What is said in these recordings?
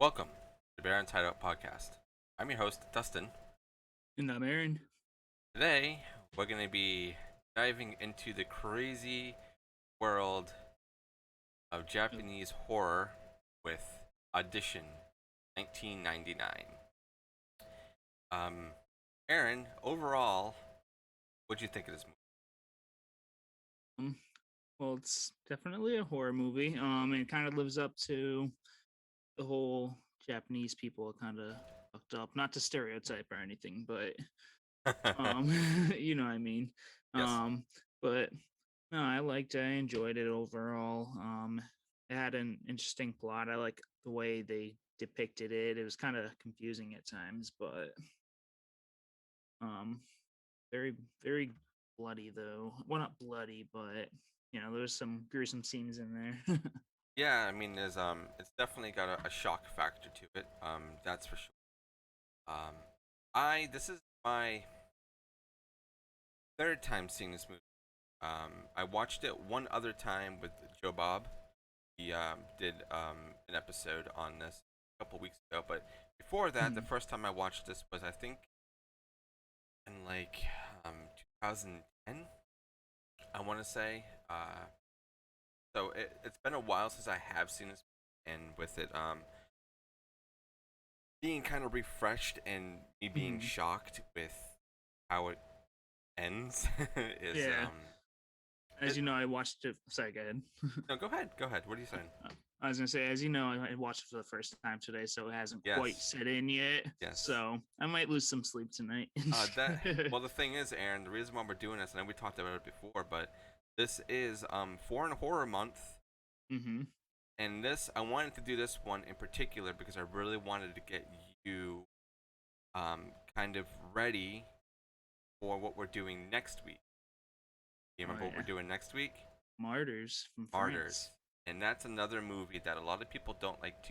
Welcome to the Bear and Hideout podcast. I'm your host, Dustin. And I'm Aaron. Today, we're going to be diving into the crazy world of Japanese horror with Audition 1999. Um, Aaron, overall, what'd you think of this movie? Um, well, it's definitely a horror movie. And it kind of lives up to the whole Japanese people kind of fucked up. Not to stereotype or anything, but um, you know what I mean. Yes. Um, but no, I enjoyed it overall. It had an interesting plot. I like the way they depicted it. It was kind of confusing at times, but um, very very bloody though. Well, not bloody, but there was some gruesome scenes in there. Yeah, I mean, it's definitely got a shock factor to it. That's for sure. Um, this is my third time seeing this movie. I watched it one other time with Joe Bob. He did an episode on this a couple weeks ago, but before that, the Mhm. first time I watched this was I think in like 2010. I want to say. So it's been a while since I have seen this, and with it being kind of refreshed and me being Mhm. shocked with how it ends is Yeah. As it, you know, I watched it. Sorry, go ahead. no, go ahead, go ahead. What are you saying? I was gonna say, as you know, I watched it for the first time today, so it hasn't quite Yes, set in yet. yes. So I might lose some sleep tonight. That well, the thing is, Aaron, the reason why we're doing this, and we talked about it before, but this is Foreign Horror Month, hmm and this I wanted to do this one in particular because I really wanted to get you kind of ready for what we're doing next week. You Oh remember what we're yeah, doing next week? Martyrs from Martyrs, France. and that's another movie that a lot of people don't like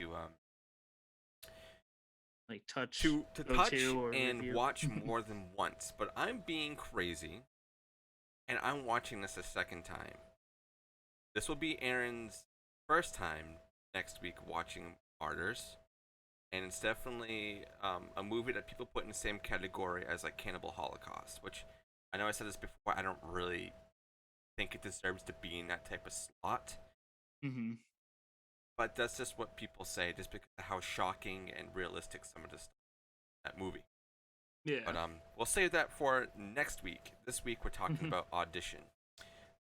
Like touch, to go touch to, or and review. watch more than once. But I'm being crazy, and I'm watching this a second time. This will be Aaron's first time next week watching Martyrs, and it's definitely a movie that people put in the same category as like Cannibal Holocaust, which I know I said this before. I don't really think it deserves to be in that type of slot, hmm but that's just what people say, just because of how shocking and realistic some of this that movie. But Yeah. we'll save that for next week. This week we're talking hmm about Audition.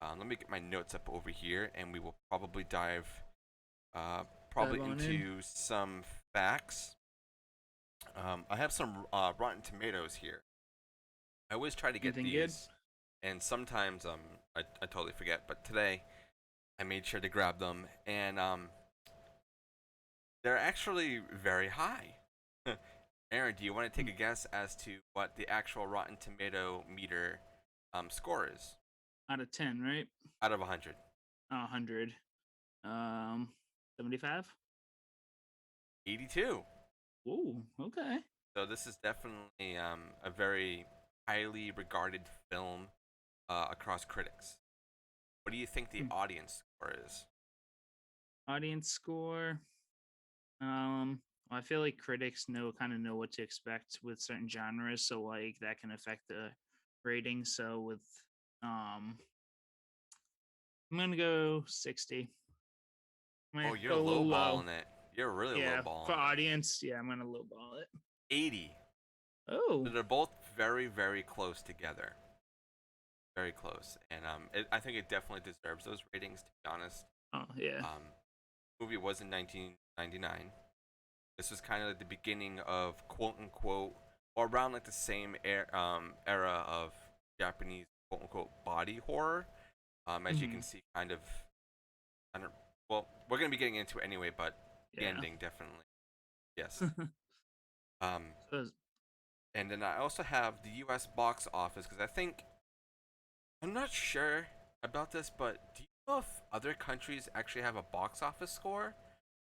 Let me get my notes up over here, and we will probably dive uh, Dive probably on in. into some facts. I have some Rotten Tomatoes here. I always try to get Anything good? these, and sometimes I totally forget. But today I made sure to grab them, and they're actually very high. Aaron, do you want to take a guess as to what the actual Rotten Tomato meter score is Out of 10, right? out of 100? 100. 75. 82. Ooh, okay. So this is definitely a very highly regarded film across critics. What do you think the Hmm. audience score is? Audience score. I feel like critics know what to expect with certain genres, so like that can affect the rating. So with um, I'm gonna go 60. I'm Oh, gonna you're go a little low. lowballing it. You're really Yeah, for lowballing it. audience, yeah, I'm gonna lowball it. 80. Oh, So they're both very, very close together. Very close, and I think it definitely deserves those ratings. To be honest, oh yeah. um, movie was in 1999. This was kind of like the beginning of quote unquote, or around like the same era of Japanese quote unquote body horror. As you can hmm see, kind of, I don't. Well, we're gonna be getting into it anyway, but the Yeah. ending definitely, yes. Um, So and then I also have the U.S. box office because I think I'm not sure about this, but do you know if other countries actually have a box office score?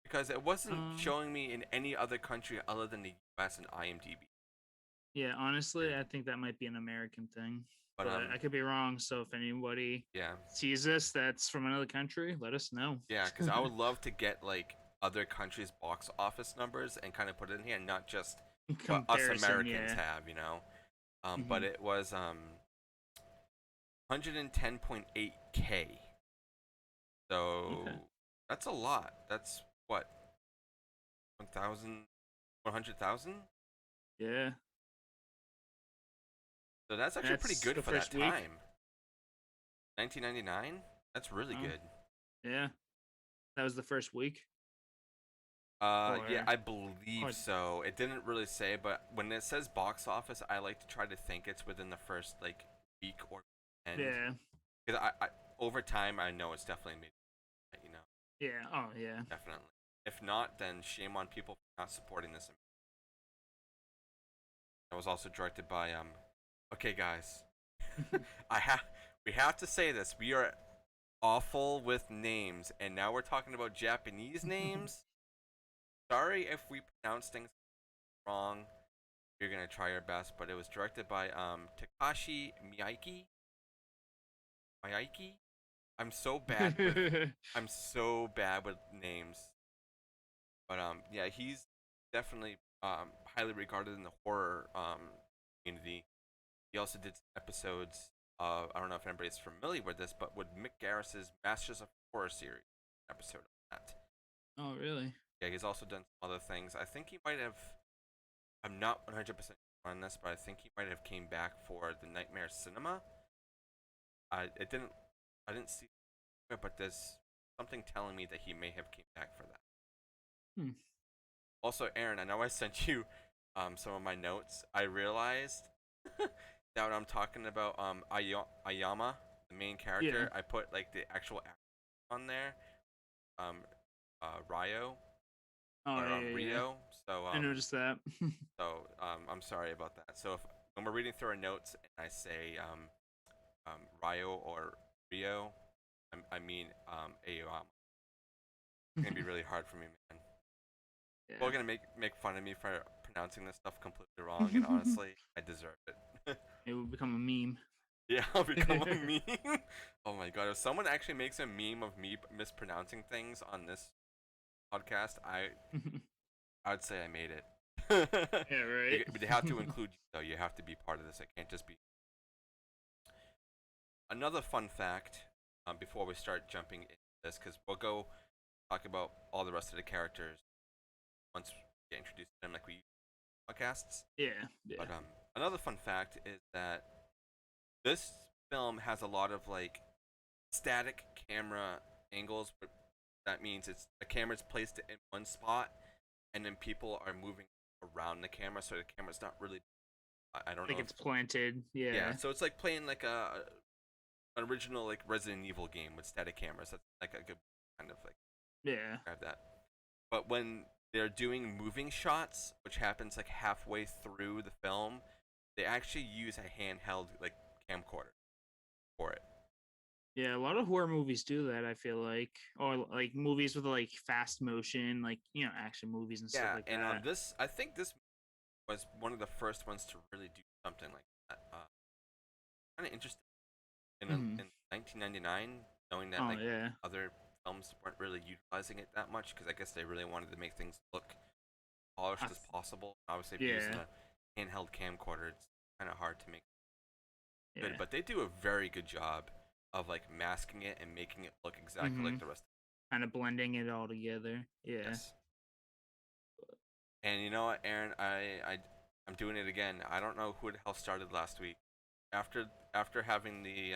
Because it wasn't um, showing me in any other country other than the U.S. and IMDb. yeah, honestly, Weird. I think that might be an American thing, But but I could be wrong. So if anybody yeah, sees this that's from another country, let us know. yeah, because I would love to get like other countries' box office numbers and kind of put it in here, and not just what us Comparison, Americans yeah. have, you know. But Hmm. it was 110.8K. So Okay. that's a lot. That's what, 1,000, 100,000. Yeah. So that's actually pretty That's good the for that first week. time. 1999. That's really Oh, good. yeah. That was the first week, Yeah, or I believe or so. It didn't really say, but when it says box office, I like to try to think it's within the first like week or end, yeah, because over time I know it's definitely made, you know, yeah. Oh, yeah. definitely. If not, then shame on people for not supporting this. It was also directed by Okay, guys, I have we have to say this. We are awful with names, and now we're talking about Japanese names. Sorry if we pronounce things wrong. You're gonna try your best, but it was directed by Takashi Miike. Miike. I'm so bad with I'm so bad with names, but yeah, he's definitely highly regarded in the horror community. He also did some episodes. I don't know if anybody's familiar with this, but with Mick Garris's Masters of Horror series episode of that. Oh, really? Yeah, he's also done some other things. I think he might have. I'm not 100% on this, but I think he might have came back for the Nightmare Cinema. It didn't. I didn't see it, but there's something telling me that he may have came back for that. Hmm. Also, Aaron, I know I sent you some of my notes. I realized that when I'm talking about Ayama, the main Yeah. character, I put like the actual actor on there, um, Ryo Oh, or yeah, yeah. Rio. So I noticed that. I'm sorry about that. So if when we're reading through our notes and I say Ryo or Rio, I mean Ayama. It's gonna be really hard for me, man. People are Yeah. gonna make fun of me for pronouncing this stuff completely wrong, and honestly, I deserve it. It would become a meme. Yeah, I'll become a meme. Oh my god, if someone actually makes a meme of me mispronouncing things on this podcast, I'd say I made it. Yeah, right. But they have to include you, though. You have to be part of this. It can't just be. Another fun fact, before we start jumping into this, because we'll go talk about all the rest of the characters once we get introduced to them, like we podcasts. Yeah, yeah. But another fun fact is that this film has a lot of like static camera angles, but that means it's the camera's placed in one spot, and then people are moving around the camera, so the camera's not really. I don't Like know if it's planted. yeah. Yeah. So it's like playing like a an original like Resident Evil game with static cameras. That's like a good kind of like Yeah. grab that. But when they're doing moving shots, which happens like halfway through the film, they actually use a handheld like camcorder for it. Yeah, a lot of horror movies do that, I feel like. Or like movies with like fast motion, like, action movies and stuff Yeah, like and that. this I think this was one of the first ones to really do something like that. Kind of interesting Hmm. in 1999, knowing that Oh, like yeah. other films weren't really utilizing it that much because I guess they really wanted to make things look polished I as th- possible. Obviously, if you're using yeah. a handheld camcorder, it's kind of hard to make good, Yeah. but they do a very good job of like masking it and making it look exactly Hmm. like the rest. Kind of blending it all together. Yeah. Yes. And you know what, Aaron, I'm doing it again. I don't know who the hell started last week. After having the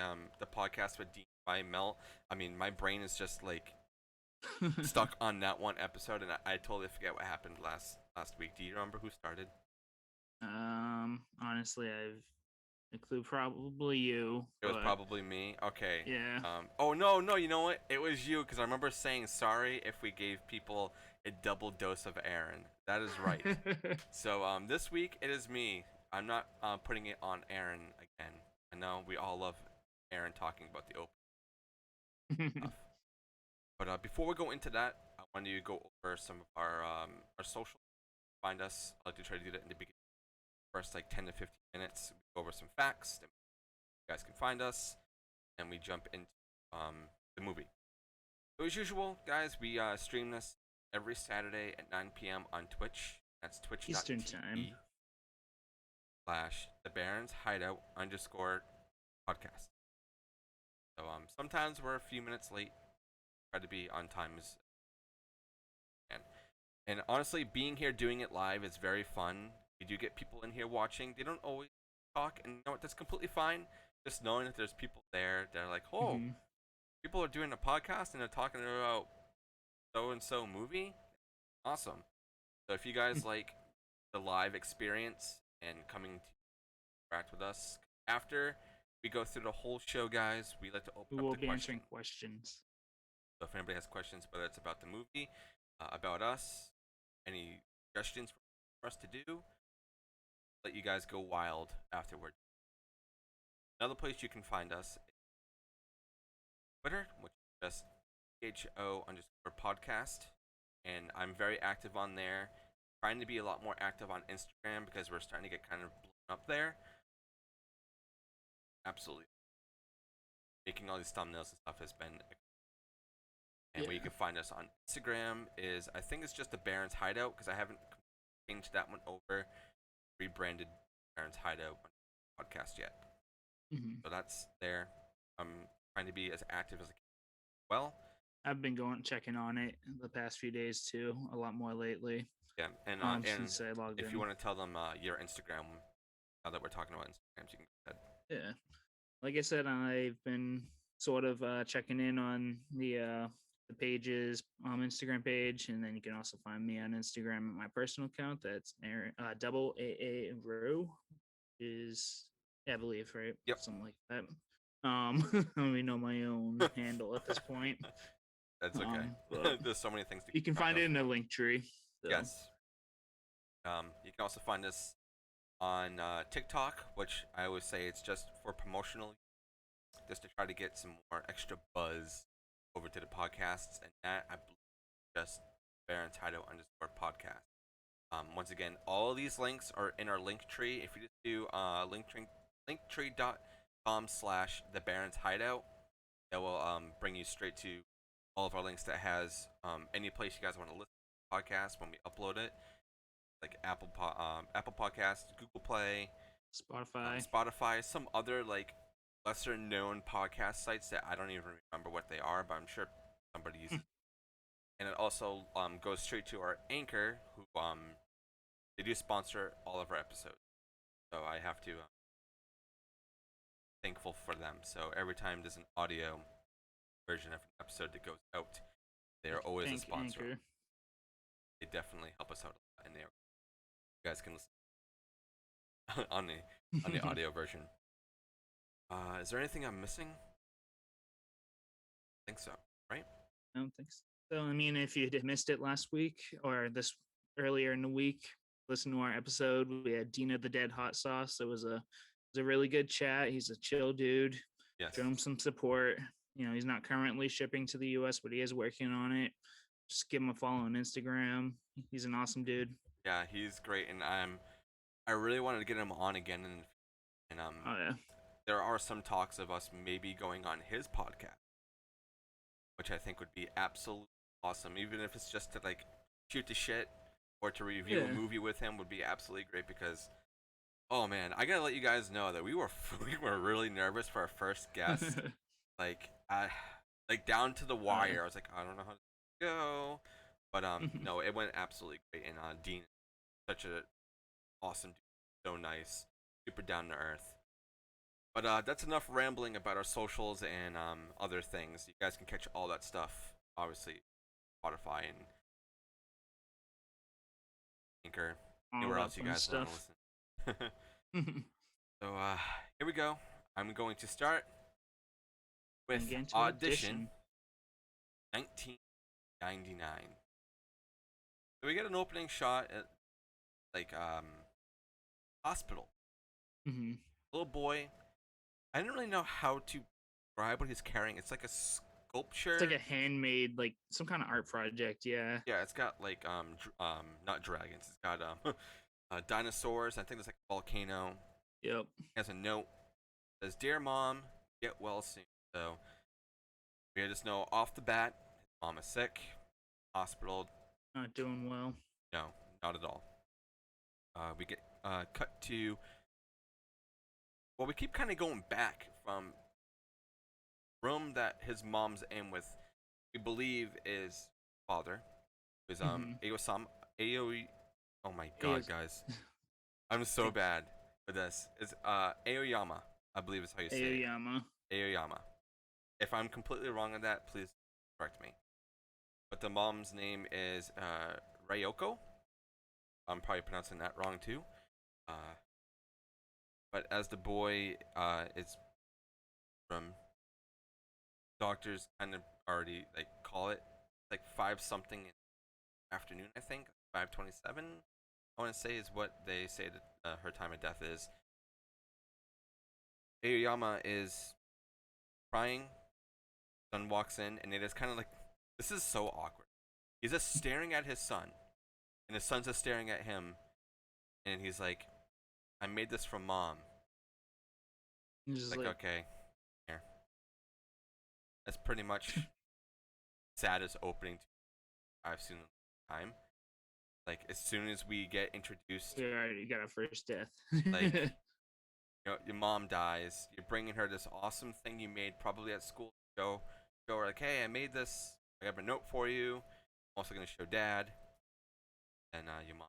podcast with Dean by Mel, I mean my brain is just like stuck on that one episode, and I totally forget what happened last week. Do you remember who started? Honestly, I've a clue probably you, It was but probably me. Okay. yeah. Oh no, no. You know what? It was you because I remember saying sorry if we gave people a double dose of Aaron. That is right. So this week it is me. I'm not putting it on Aaron again. I know we all love Aaron talking about the open stuff. But before we go into that, I wanted to go over some of our social. Find us. I like to try to do that in the beginning, first like 10 to 15 minutes. We go over some facts. Then you guys can find us, and we jump into the movie. So as usual, guys, we stream this every Saturday at 9 p.m. on Twitch. That's Eastern time. twitch.tv/the Barons Hideout _ podcast. So sometimes we're a few minutes late. Try to be on time as can. And honestly, being here doing it live is very fun. We do get people in here watching. They don't always talk, and you know what? That's completely fine. Just knowing that there's people there, they're like, oh, Mm-hmm. people are doing a podcast and they're talking about so and so movie. Awesome. So if you guys like the live experience and coming to interact with us after we go through the whole show, guys, we like to We open up will the be question. answering questions. So if anybody has questions, whether it's about the movie, about us, any suggestions for us to do, let you guys go wild afterward. Another place you can find us is Twitter, which is just PHO_podcast. And I'm very active on there. Trying to be a lot more active on Instagram because we're starting to get kind of blown up there. Absolutely. Making all these thumbnails and stuff has been. And where you can find us on Instagram is, I think it's just the Barons Hideout because I haven't changed that one over, rebranded Barons Hideout podcast yet. Mm-hmm. So that's there. I'm trying to be as active as I can. Well, I've been checking on it the past few days too, a lot more lately. yeah, and Since I logged if in. you want to tell them your Instagram, now that we're talking about Instagrams, you can go ahead. Yeah, like I said, I've been sort of checking in on the pages, Instagram page, and then you can also find me on Instagram at my personal account. That's Aaron double AA Row is, yeah, I believe, right? Yep. Something like that. I don't even know my own handle at this point. That's okay. There's so many things to. You can find it in the link tree. So. Yes. You can also find us on TikTok, which I always say it's just for promotional, just to try to get some more extra buzz over to the podcasts, and that I believe just Baron Title _podcast. Once again, all of these links are in our link tree. If you just do linktree.com/the Baron's Hideout, that will bring you straight to all of our links that has any place you guys want to listen to the podcast when we upload it, like Apple Podcast, Google Play, Spotify, some other like lesser known podcast sites that I don't even remember what they are, but I'm sure somebody uses. And it also goes straight to our Anchor, who they do sponsor all of our episodes, so I have to thankful for them. So every time there's an audio version of an episode that goes out, they are always a sponsor. Anchor. They definitely help us out a lot, and you guys can listen on the audio version. Is there anything I'm missing? I think so, right? I don't think so. So, I mean, if you missed it last week or this earlier in the week, listen to our episode. We had Dina the Dead Hot Sauce. It was a really good chat. He's a chill dude. Yes. Show him some support. You know, he's not currently shipping to the US, but he is working on it. Just give him a follow on Instagram. He's an awesome dude. Yeah, he's great, and I really wanted to get him on again, and Oh yeah. There are some talks of us maybe going on his podcast, which I think would be absolutely awesome. Even if it's just to like shoot the shit or to review a movie with him, would be absolutely great. Because, oh man, I gotta let you guys know that we were really nervous for our first guest. like down to the wire. I was like, I don't know how to go, but no, it went absolutely great. And Dean, such a awesome dude, so nice, super down to earth. But that's enough rambling about our socials and other things. You guys can catch all that stuff, obviously, Spotify and Anchor, anywhere else you guys want to listen. So here we go. I'm going to start with Audition 1999. So we get an opening shot at like hospital. Little boy. I didn't really know how to describe what he's carrying. It's like a sculpture. It's like a handmade, like some kind of art project. Yeah. Yeah, it's got like not dragons. It's got dinosaurs. I think there's like a volcano. Yep. It has a note. It says, "Dear Mom, get well soon." So we just know off the bat, his mom is sick, hospital. Not doing well. No, not at all. We get cut to, well, we keep kind of going back from room that his mom's in with, we believe is father, is Mm-hmm. Aoi. Oh my god, Ao's guys, I'm so take bad with this. Is Aoyama, I believe is how you say it. Aoyama. Aoyama. If I'm completely wrong on that, please correct me. But the mom's name is Ryoko. I'm probably pronouncing that wrong too. Uh, but as the boy is from, doctors kind of already like call it like 5 something in the afternoon, I think 5:27. I want to say is what they say that her time of death is. Aoyama is crying. Son walks in, and it is kind of like, this is so awkward. He's just staring at his son, and his son's just staring at him, and he's like, "I made this for mom." It's just Like, like, okay, here. That's pretty much saddest opening I've seen in a long time. Like, as soon as we get introduced, you already got a first death. like, your mom dies, you're bringing her this awesome thing you made probably at school. Show her like, "Hey, I made this. I have a note for you. I'm also gonna show dad." And your mom.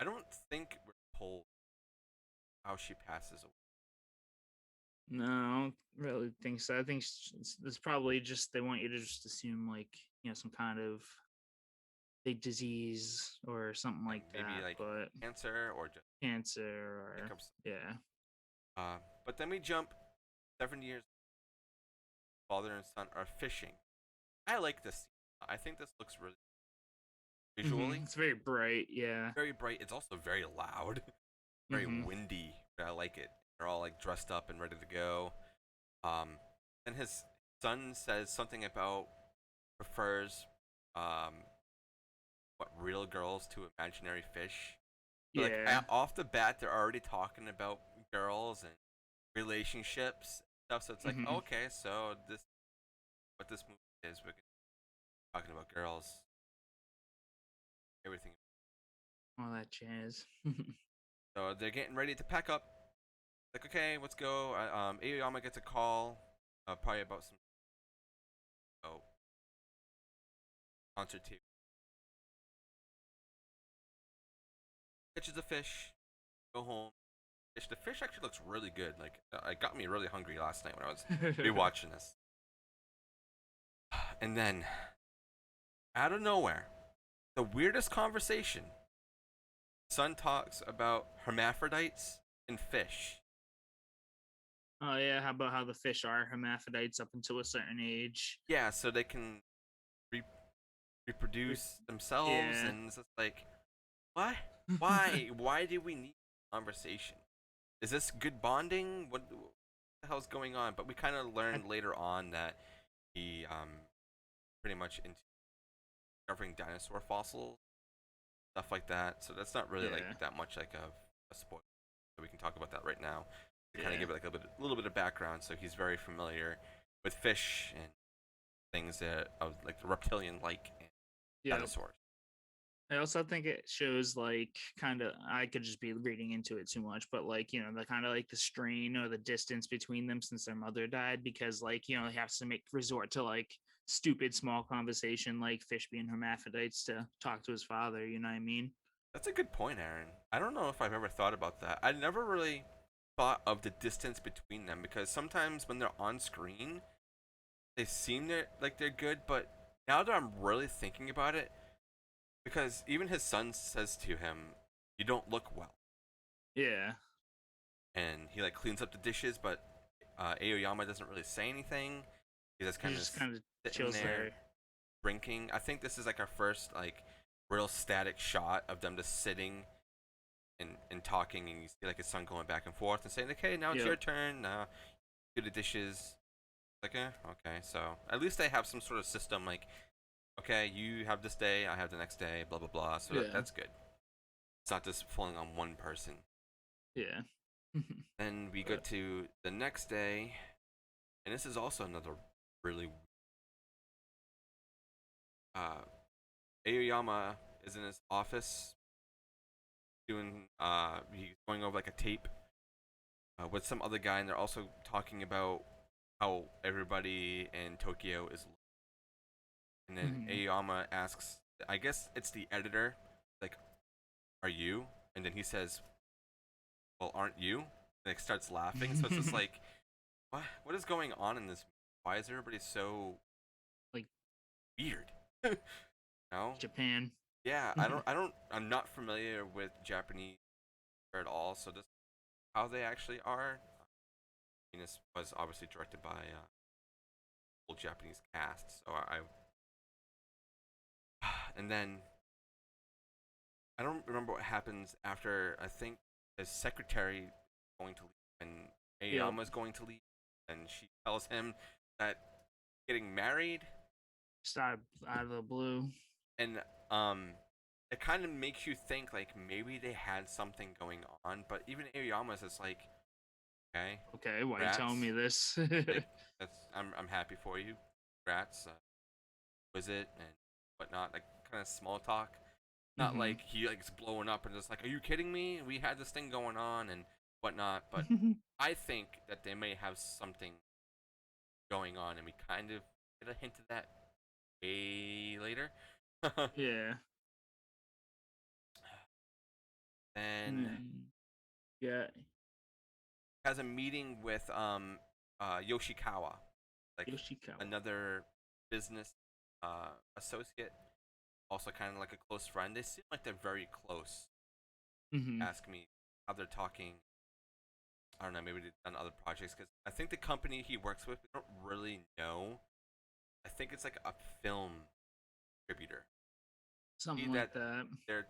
I don't think we're told how she passes away. No, I don't really think so. I think it's probably just they want you to just assume like some kind of big disease or something Like like maybe that, like but cancer or just cancer or hiccups. yeah. But then we jump 7 years. Father and son are fishing. I like this. I think this looks really visually It's very bright, yeah. very bright. It's also very loud, very hmm windy. But I like it. They're all like dressed up and ready to go. Um, and his son says something about prefers um what, real girls to imaginary fish. But like Yeah. off the bat, they're already talking about girls and relationships and stuff. So it's like, hmm oh, okay, so this what this movie is. We're talking about girls, everything. All that jazz. So they're getting ready to pack up. Like, okay, let's go. Aoyama gets a call, probably about some concert too. Catches a fish, go home. Fish. The fish actually looks really good. Like, it got me really hungry last night when I was rewatching this. And then, out of nowhere, the weirdest conversation. Son talks about hermaphrodites and fish. Oh yeah, how about how the fish are hermaphrodites up until a certain age? Yeah, so they can re- Re- reproduce themselves, Yeah. and it's just like, what? Why? Why do we need conversation? Is this good bonding? What the hell's going on? But we kind of I, learned later on that he pretty much into discovering dinosaur fossils, stuff like that. So that's not really like yeah. that much like a spoiler. So we can talk about that right now. To kind of Yeah. give it like a little bit of background. So he's very familiar with fish and things that of like the reptilian like Yep. dinosaurs. I also think it shows like kind of I could just be reading into it too much, but like the kind of like the strain or the distance between them since their mother died, because like he has to make resort to like stupid small conversation like fish being hermaphrodites to talk to his father. You know what I mean? That's a good point, Aaron. I don't know if I've ever thought about that. I never really thought of the distance between them because sometimes when they're on screen, they seem like they're good, but now that I'm really thinking about it, because even his son says to him, "You don't look well," Yeah, and he like cleans up the dishes, but Aoyama doesn't really say anything. He's just he kind of just kind of sitting chills there there. drinking. I think this is like our first like real static shot of them just sitting and talking, and you see like his son going back and forth and saying, "Okay, now it's Yep. your turn. Do the dishes." Like, okay. So at least they have some sort of system. Like, okay, you have this day, I have the next day, blah blah blah. So Yeah. that's good. It's not just falling on one person. Yeah. Then we go but to the next day, and this is also another really. Uh, Aoyama is in his office doing he's going over like a tape with some other guy, and they're also talking about how everybody in Tokyo is. And then Hmm. Aoyama asks, I guess it's the editor, like, "Are you?" And then he says, "Well, aren't you?" And like starts laughing. So it's just like, what is going on in this? Why is everybody so Like weird? No. Japan. Yeah, I'm not familiar with Japanese at all. So just how they actually are. I mean, this was obviously directed by old Japanese cast. So and then I don't remember what happens after. I think his secretary is going to leave and Yep. Aoyama is going to leave, and she tells him that getting married, Just out of the blue. and um, it kind of makes you think like maybe they had something going on. But even Aoyama's just like, okay, Okay, why are you telling rats, me this? like I'm happy for you, rats. Was it and whatnot, like kind of small talk. Not Hmm. like he like is blowing up and just like, are you kidding me? We had this thing going on and whatnot. But I think that they may have something going on, and we kind of get a hint of that way later. Yeah. Then Mm. Yeah. has a meeting with Yoshikawa, like Yoshikawa. another business associate, also kind of like a close friend. They seem like they're very close. Hmm. Ask me how they're talking. I don't know, maybe they've done other projects because I think the company he works with, we don't really know. I think it's like a film distributor. See Something that like that. they're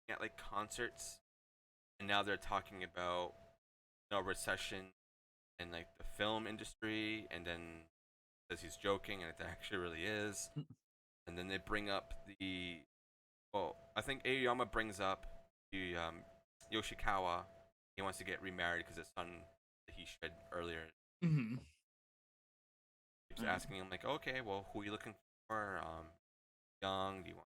at like concerts, and now they're talking about recession in like the film industry, and then says he's joking, and it actually really is. And then they bring up the I think Aoyama brings up the Yoshikawa. He wants to get remarried because his son that he shed earlier Hmm. keeps asking him like, okay, well, who are you looking for? Young? Do you want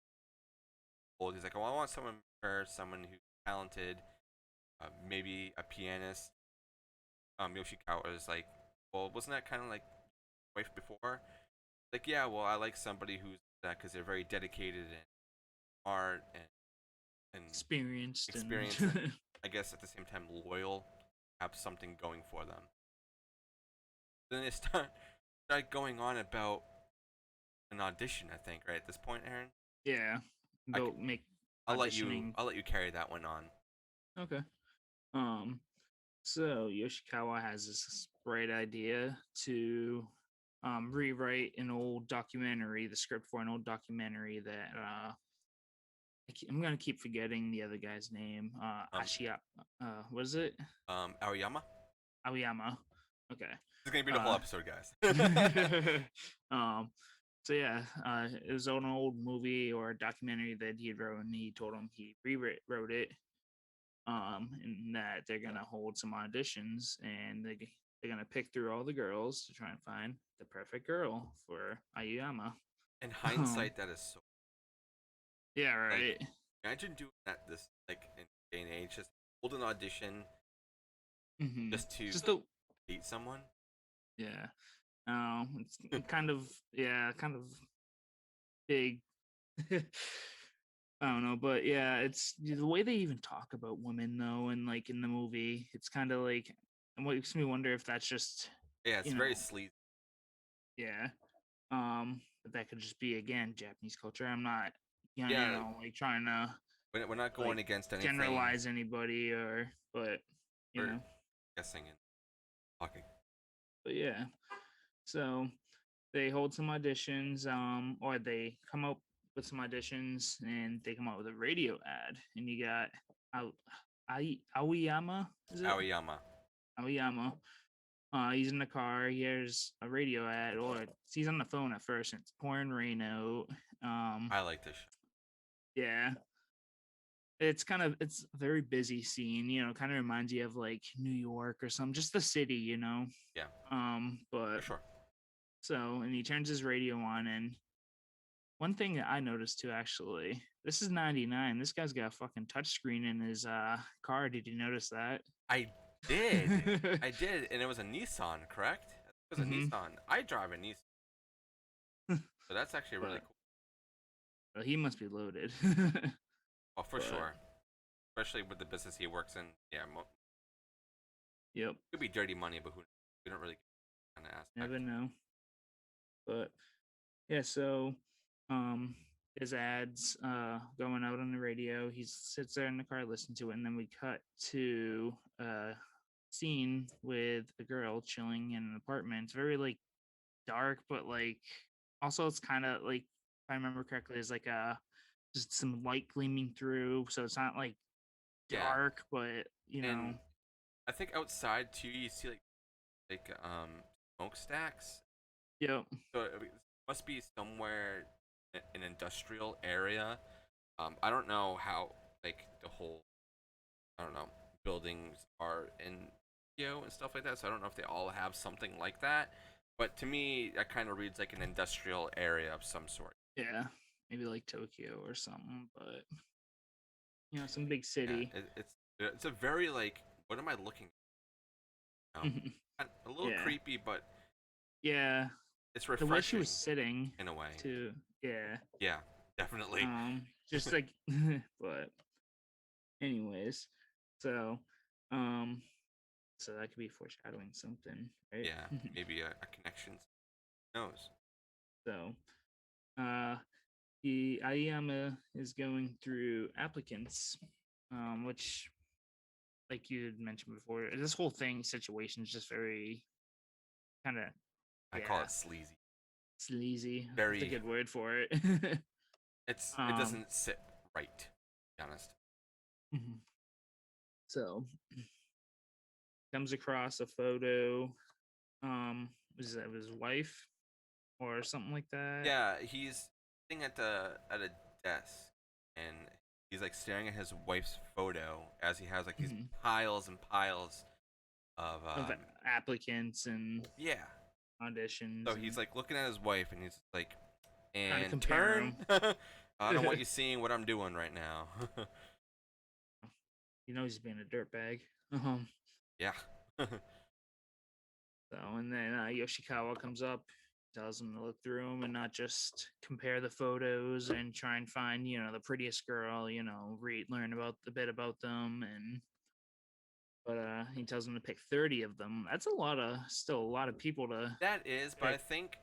old? He's like, well, I want someone mature, someone who's talented, maybe a pianist. Yoshikawa is like, well, wasn't that kind of like wife before? Like, yeah, well, I like somebody who's that because they're very dedicated and smart and Experienced and experienced and I guess at the same time loyal, have something going for them. Then they start going on about an audition. I think right at this point, Aaron. yeah, I, go make I'll let you. auditioning. I'll let you carry that one on. Okay. Um. So Yoshikawa has this bright idea to rewrite an old documentary, the script for an old documentary that I'm gonna keep forgetting the other guy's name. Um, Ashia. What is it? Aoyama. Aoyama. Okay. This is gonna be the whole Uh, episode, guys. um. So yeah, it was an old movie or documentary that he wrote, and he told him he rewrote it. And that they're gonna hold some auditions, and they're gonna pick through all the girls to try and find the perfect girl for Aoyama. In Um. hindsight, that is so Yeah. like Right. imagine doing that this like in day and age, just hold an audition Hmm. just to Just the date someone. yeah. It's kind of yeah, kind of big. I don't know, but yeah, it's the way they even talk about women though, and like in the movie, it's kind of like, and what makes me wonder if that's just, Yeah, it's you very know, sleazy. yeah, but that could just be again Japanese culture. I'm not, Yeah, like trying to we're not like going against anything. generalize anybody or, but you We're know, guessing and talking. but yeah. So they hold some auditions, or they come up with some auditions, and they come out with a radio ad, and you got Aoyama, is it? Aoyama. Aoyama. He's in the car. He hears a radio ad, or he's on the phone at first, and it's pouring rain out. Um, I like this show. yeah, it's a very busy scene. Kind of reminds you of like New York or something, just the city. Yeah, But for sure. so, and he turns his radio on, and one thing that I noticed too, actually, this is 99. This guy's got a fucking touchscreen in his car. Did you notice that? I did. I did, and it was a Nissan, correct? It was a hmm Nissan. I drive a Nissan, so that's actually really But cool. well, he must be loaded. Well, for But sure, especially with the business he works in. Yeah, yep, could be dirty money, but who? We don't really kind of never aspect. know. But yeah, so his ads going out on the radio. He sits there in the car, listen to it, and then we cut to scene with a girl chilling in an apartment. It's very like dark, but like also it's kind of like if I remember correctly, it's like just some light gleaming through, so it's not like Yeah, dark, but you know, and I think outside too, you see smokestacks. yep, So it must be somewhere an industrial area. I don't know how like the whole I don't know buildings are in Tokyo and stuff like that. So I don't know if they all have something like that. But to me, that kind of reads like an industrial area of some sort. yeah, maybe like Tokyo or something, but you know, some big Yeah, city. it's a very like what am I looking at? A little Yeah, creepy, but yeah. it's The way she was refreshing sitting, in a way. too. Yeah. Yeah, definitely. Just like, but anyways, so, um, so that could be foreshadowing something, right? Yeah, maybe a connection. Who knows? So, uh, the Aiyama is going through applicants, which, like you had mentioned before, this whole thing situation is just very kind of, I call yeah, it sleazy. sleazy. That's a Very. good word for it. It um, doesn't sit right. To be honest. mhm. So comes across a photo. Was that of his wife or something like that? Yeah, he's sitting at a desk, and he's like staring at his wife's photo as he has like these Mhm. piles and piles of Of applicants and yeah. So auditions he's and like looking at his wife, and he's like, trying to and compare turn. them. I don't want you seeing what I'm doing right now. You know he's being a dirtbag. Um, Yeah. so and then Yoshikawa comes up, tells him to look through them and not just compare the photos and try and find the prettiest girl. Learn about a bit about them and. But he tells him to pick 30 of them. That's still a lot of people to That is, but I pick. think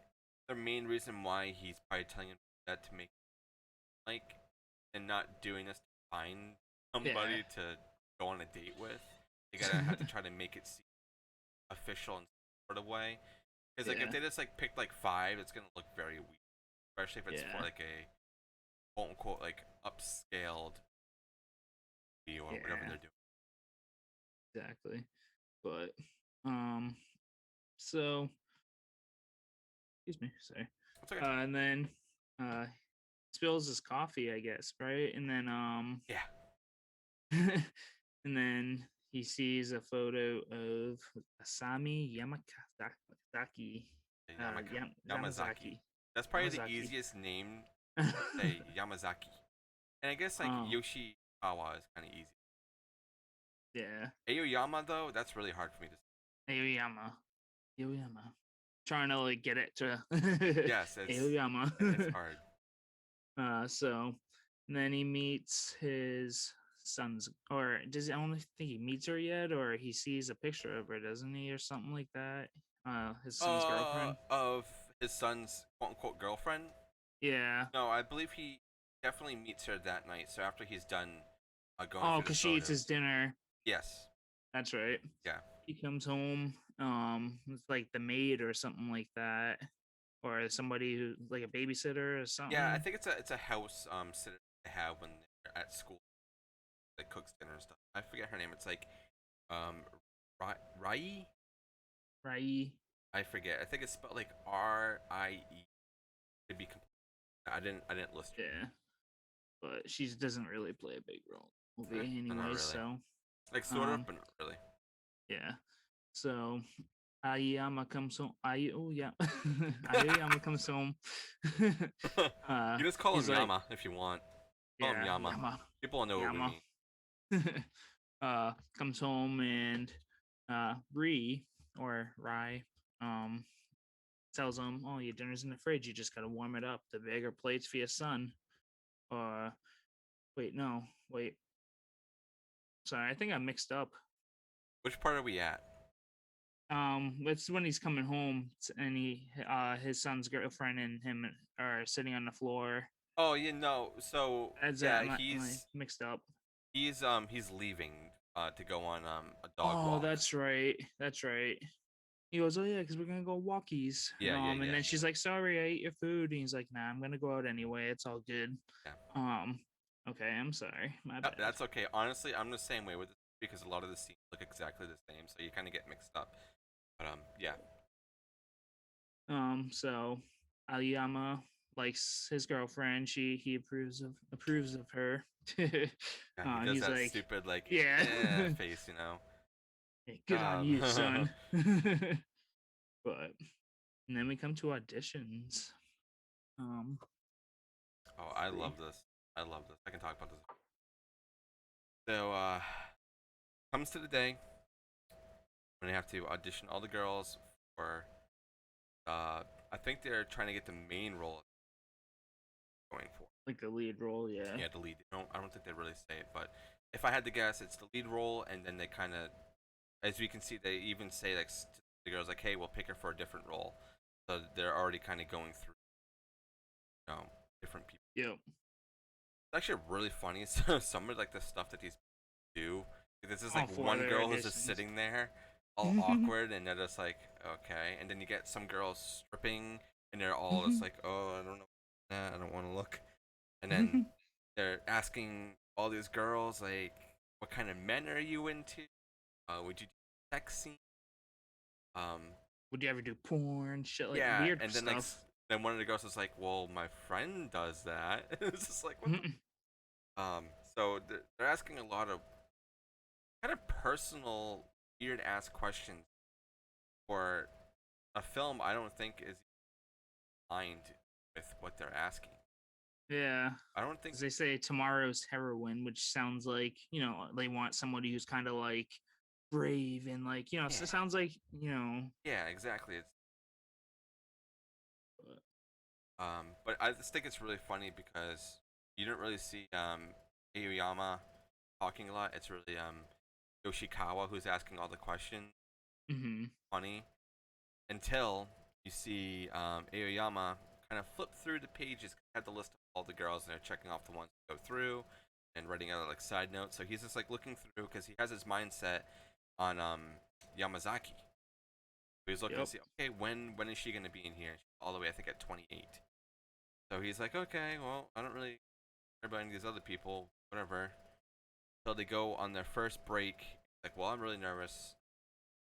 the main reason why he's probably telling him that to make like and not doing this to find Yeah. somebody to go on a date with. You gotta have to try to make it seem official in some sort of way. Because like if Yeah. they just like picked like five, it's gonna look very weak, especially if it's for Yeah. like a quote unquote like upscaled video or whatever Yeah. they're doing. Exactly. But um so excuse me, sorry. It's okay. And then uh spills his coffee, I guess, right? And then Yeah. and then he sees a photo of Asami Yamakazaki. Yamazaki. Yamazaki. That's probably the Yamazaki. easiest name to say Yamazaki. And I guess like um Yoshikawa is kind of easy. yeah. Aoyama though, that's really hard for me to say. Aoyama. Aoyama. Trying to like get it to Yes, Aoyama. it's hard. So and then he meets his son's, or does he? I don't think he meets her yet, or he sees a picture of her, doesn't he, or something like that? His son's girlfriend. Of his son's quote unquote girlfriend. Yeah. No, I believe he definitely meets her that night. So after he's done going Oh, through the because she eats his photos. dinner. Yes. That's right. Yeah. He comes home, with like the maid or something like that, or somebody who like a babysitter or Yeah, I something. think it's a house sitter they have when they're at school that cooks dinner and stuff. I forget her name. It's like um Rai? Right. I forget. I think it's spelled like RIE. Could be I didn't list her. Yeah. But she doesn't really play a big role in the Eh, movie not anyway. really. So, Like sort of, um, but not really. yeah. So Aoyama comes home. Oh yeah, Aoyama comes home. You just call He's him like, Yama if you want. Call him yeah, Yama. Yama, People will know what we Yama. mean. Comes home and Ree or Rai um tells him, "Oh, your dinner's in the fridge. You just gotta warm it up. The bigger plates for your son." Uh, wait, no, wait. Sorry, I think I mixed up. Which part are we at? It's when he's coming home and his son's girlfriend and him are sitting on the floor. Oh, you know. So That's that. yeah, Am I mixed up? he's leaving to go on a dog Oh, walk. that's right. That's right. He goes, "Oh yeah, because we're gonna go walkies." Yeah, yeah, And yeah, then she's like, "Sorry, I ate your food." And he's like, "Nah, I'm gonna go out anyway. It's all good." yeah. Um, okay, I'm sorry, my Yep, bad. that's okay. Honestly, I'm the same way with it because a lot of the scenes look exactly the same, so you kind of get mixed up. But yeah, So Aoyama likes his girlfriend. He approves of her. yeah, he does He's that like, stupid like "Yeah, face, you know. hey, good on you, son." But and then we come to auditions. Um, Oh, let's I see. love this. I love this. I can talk about this. So, comes to the day when they have to audition all the girls for. I think they're trying to get the main role going for. Like the lead role, yeah. Yeah, the lead. I don't think they really say it, but if I had to guess, it's the lead role, and then they kind of, as we can see, they even say like the girls like, "Hey, we'll pick her for a different role," so they're already kind of going through, different people. Yep. It's actually really funny. So some of like the stuff that these do. This is All like four of one their girl who's just auditions. sitting there, all awkward, and they're just like, okay. And then you get some girls stripping, and they're all just like, oh, I don't know, I don't want to look. And then they're asking all these girls like, what kind of men are you into? Would you do sex scene? Um, Would you ever do porn? Shit, like yeah. weird And then like, stuff. then one of the girls is like, well, my friend does that. It's just like, what the. So they're asking a lot of kind of personal, weird ass questions for a film I don't think is aligned with what they're asking. Yeah. I don't think. As they say, tomorrow's heroine, which sounds like, they want somebody who's kind of like brave and like, so Yeah, it sounds like, yeah, exactly. It's uh, but I just think it's really funny because you don't really see Aoyama talking a lot. It's really Yoshikawa who's asking all the questions. mm-hmm. Funny until you see Aoyama kind of flip through the pages, have the list of all the girls, and they're checking off the ones to go through and writing out like side notes. So he's just like looking through because he has his mindset on Yamazaki. So he's looking to Yep. see, okay, when is she going to be in here? All the way, I think, at 28. So he's like, okay, well, I don't really care about any of these other people, whatever. So they go on their first break. Like, well, I'm really nervous.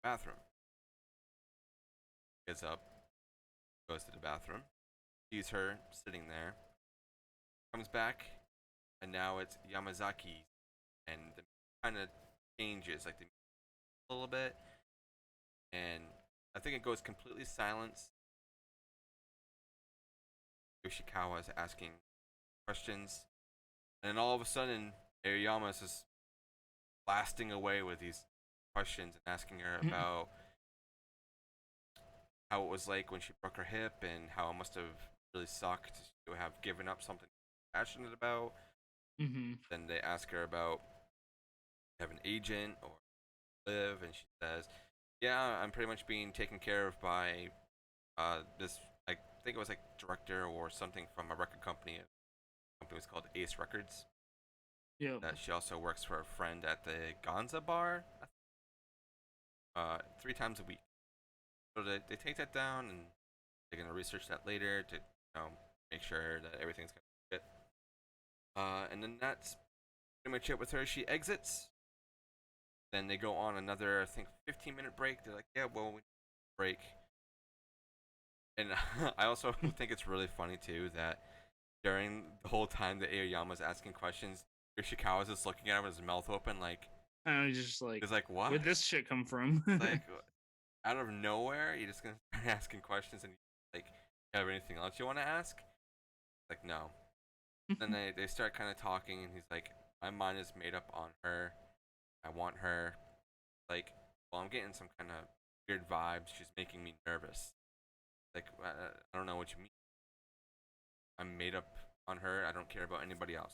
Bathroom. Gets up, goes to the bathroom, sees her sitting there, comes back, and now it's Yamazaki, and the kind of changes, like the a little bit, and I think it goes completely silent. Yoshikawa is asking questions, and then all of a sudden, Aoyama is just blasting away with these questions and asking her about how it was like when she broke her hip and how it must have really sucked to have given up something passionate about. Mm-hmm. Then they ask her about have an agent or live, and she says, "Yeah, I'm pretty much being taken care of by this. I think it was like director or something from a record company. The company was called Ace Records. Yep. That she also works for a friend at the Gonza bar, 3 times a week. So they take that down and they're gonna research that later to make sure that everything's gonna fit. And then that's pretty much it with her. She exits. Then they go on another, I think, 15-minute break. They're like, yeah, well, we break. And I also think it's really funny too that during the whole time that Aoyama's asking questions, Yoshikawa's just looking at him with his mouth open, like And I was just like, he's like, what? where'd this shit come from? Like out of nowhere, you're just gonna start asking questions and like, you have anything else you want to ask? Like, no. Then they start kind of talking, and he's like, my mind is made up on her. I want her. Like, well, I'm getting some kind of weird vibes. She's making me nervous. Like, I don't know what you mean. I'm made up on her. I don't care about anybody else.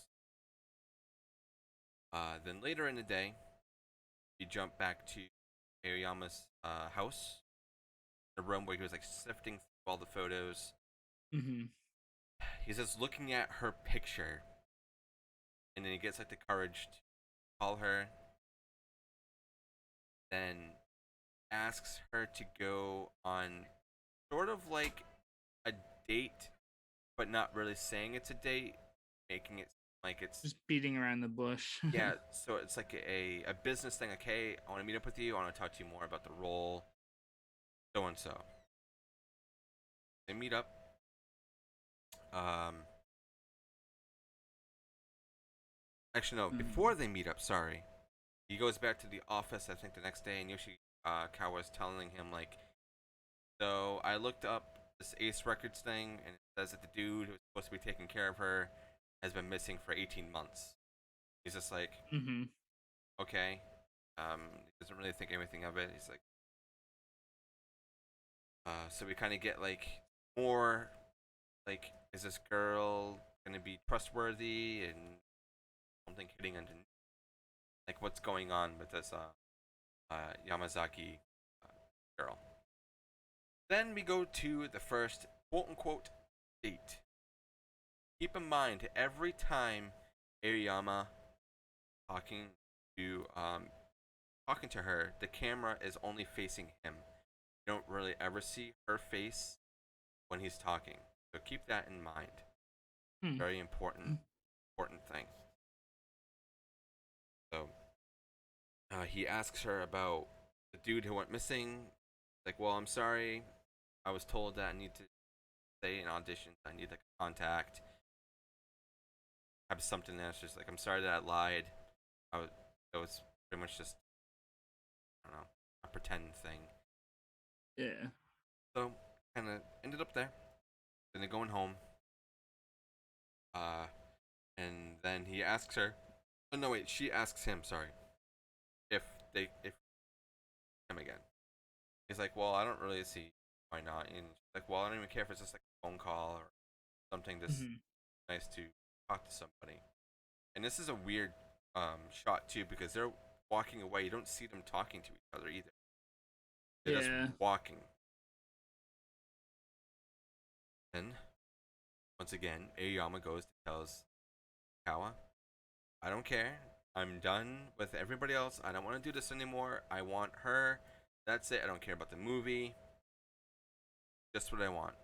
Then later in the day, we jump back to Aoyama's house, the room where he was like sifting through all the photos. Hmm. He's just looking at her picture, and then he gets like the courage to call her, then asks her to go on sort of like a date, but not really saying it's a date, making it like it's Just beating around the bush. yeah. So it's like a business thing. Like, hey, I want to meet up with you. I want to talk to you more about the role, so and so. They meet up. Um, actually, no. Before Mm. they meet up, sorry, he goes back to the office. I think the next day, and Yoshi Kawa is telling him like, so I looked up this Ace Records thing, and it says that the dude who's supposed to be taking care of her has been missing for 18 months. He's just like, Hmm. okay. He doesn't really think anything of it. He's like, so we kind of get like more like, is this girl gonna be trustworthy and something hitting underneath? Like, what's going on with this Yamazaki uh, girl? Then we go to the first quote unquote date. Keep in mind, every time Aoyama talking to talking to her, the camera is only facing him. You don't really ever see her face when he's talking. So keep that in mind. Very important thing. So he asks her about the dude who went missing. Like, well, I'm sorry. I was told that I need to say in auditions. I need like a contact. Have something that's just like, I'm sorry that I lied. I was, it was pretty much just, I don't know, a pretend thing. Yeah. So kind of ended up there. Then they're going home. Uh, and then he asks her. Oh no, wait. She asks him. Sorry, if him again. He's like, well, I don't really see why not. And she's like, well, I don't even care if it's just like a phone call or something. Just Hmm. nice to talk to somebody. And this is a weird shot too because they're walking away. You don't see them talking to each other either. They're just Yeah. walking. Then once again, Aoyama goes to tells Kawa, I don't care. I'm done with everybody else. I don't want to do this anymore. I want her. That's it. I don't care about the movie. Just what I want.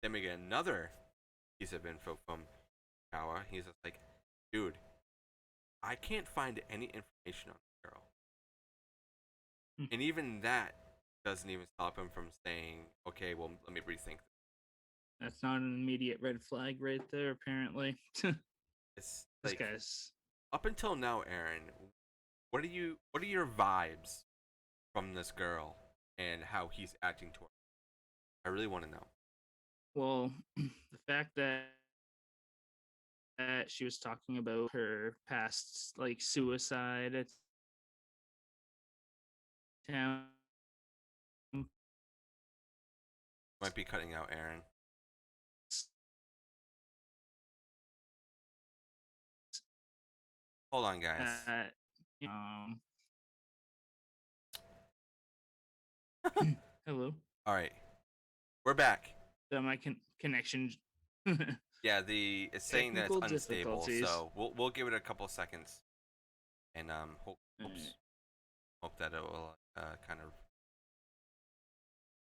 Then we get another piece of info from Kawa. He's just like, dude, I can't find any information on the girl. And even that doesn't even stop him from saying, okay, well, let me rethink. That's not an immediate red flag right there, apparently. This It's like, guy's. up until now, Aaron, what are your vibes from this girl and how he's acting toward her? I really want to know. Well, the fact that she was talking about her past, like suicide attempt. Might be cutting out, Aaron. Hold on, guys. That, um, hello. All right, we're back. That my connection. Yeah, the it's saying that it's Technical unstable, difficulties. so we'll give it a couple seconds and Alright. hope that it will kind of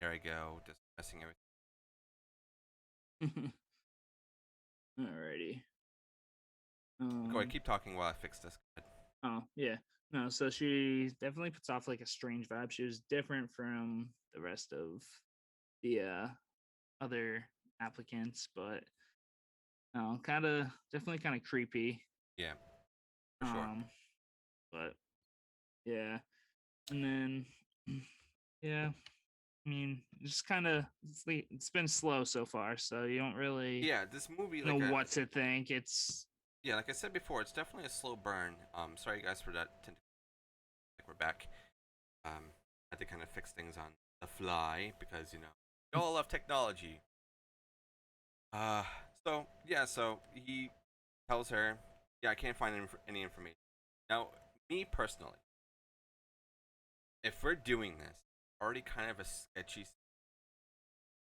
there we go, just messing everything. Alrighty. Go ahead, Um. keep talking while I fix this. Good. Oh yeah. No. So she definitely puts off like a strange vibe. She was different from the rest of the other applicants, but kind of definitely kind of creepy. Yeah, for sure. Um. But yeah. And then Yeah. I mean, just kind of it's been slow so far, so you don't really Yeah, this movie, know what to think. It's like I said before, it's definitely a slow burn. Sorry guys for that. Like we're back. Had to kind of fix things on the fly because we all love technology. Uh, so yeah, so he tells her, yeah, I can't find any information. Now, me personally, if we're doing this, already kind of a sketchy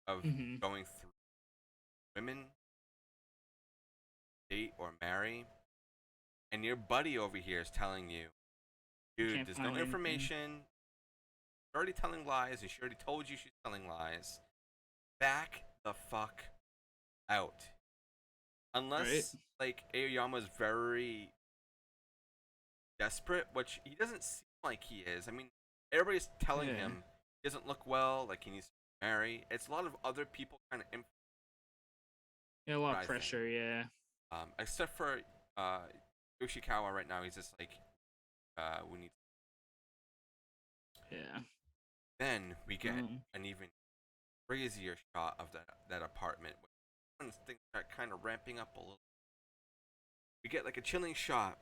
of mm-hmm. going through women, date or marry, and your buddy over here is telling you, You dude, can't there's no find anything. information. She's already telling lies, and she already told you she's telling lies. Back the fuck out. Right? Unless like Aoyama's very desperate, which he doesn't seem like he is. I mean, everybody's telling Yeah. him he doesn't look well, like he needs to marry. It's a lot of other people kind of Yeah, a lot what of I think. pressure. Yeah. Except for uh, Yoshikawa right now, he's just like, we need. Yeah. Then we get Um. an even crazier shot of that apartment. When things start kind of ramping up a little, we get like a chilling shot,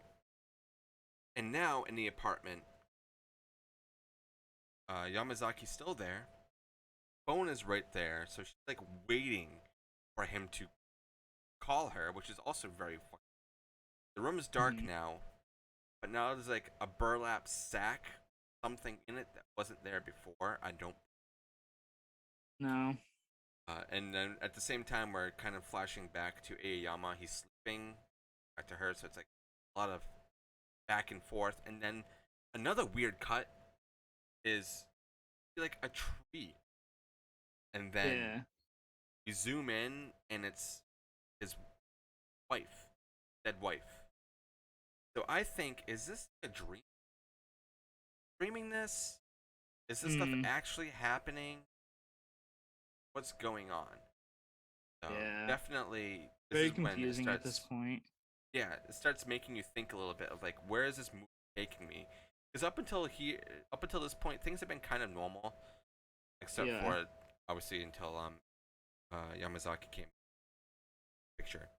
and now in the apartment, Yamazaki's still there. Phone is right there, so she's like waiting for him to call her, which is also very fucking. The room is dark Mm-hmm. now, but now there's like a burlap sack, something in it that wasn't there before. I don't. No. And then at the same time, we're kind of flashing back to Aoyama. He's sleeping, back to her, so it's like a lot of back and forth. And then another weird cut is like a tree, and then Yeah. you zoom in, and it's his wife, dead wife. So I think, is this a dream? Dreaming this? Is this stuff Mm. actually happening? What's going on? So Yeah. definitely, this Very is when it confusing at this starts. point. Yeah, it starts making you think a little bit of like, where is this movie taking me? Because up until this point, things have been kind of normal, except Yeah. for obviously until Yamazaki came picture.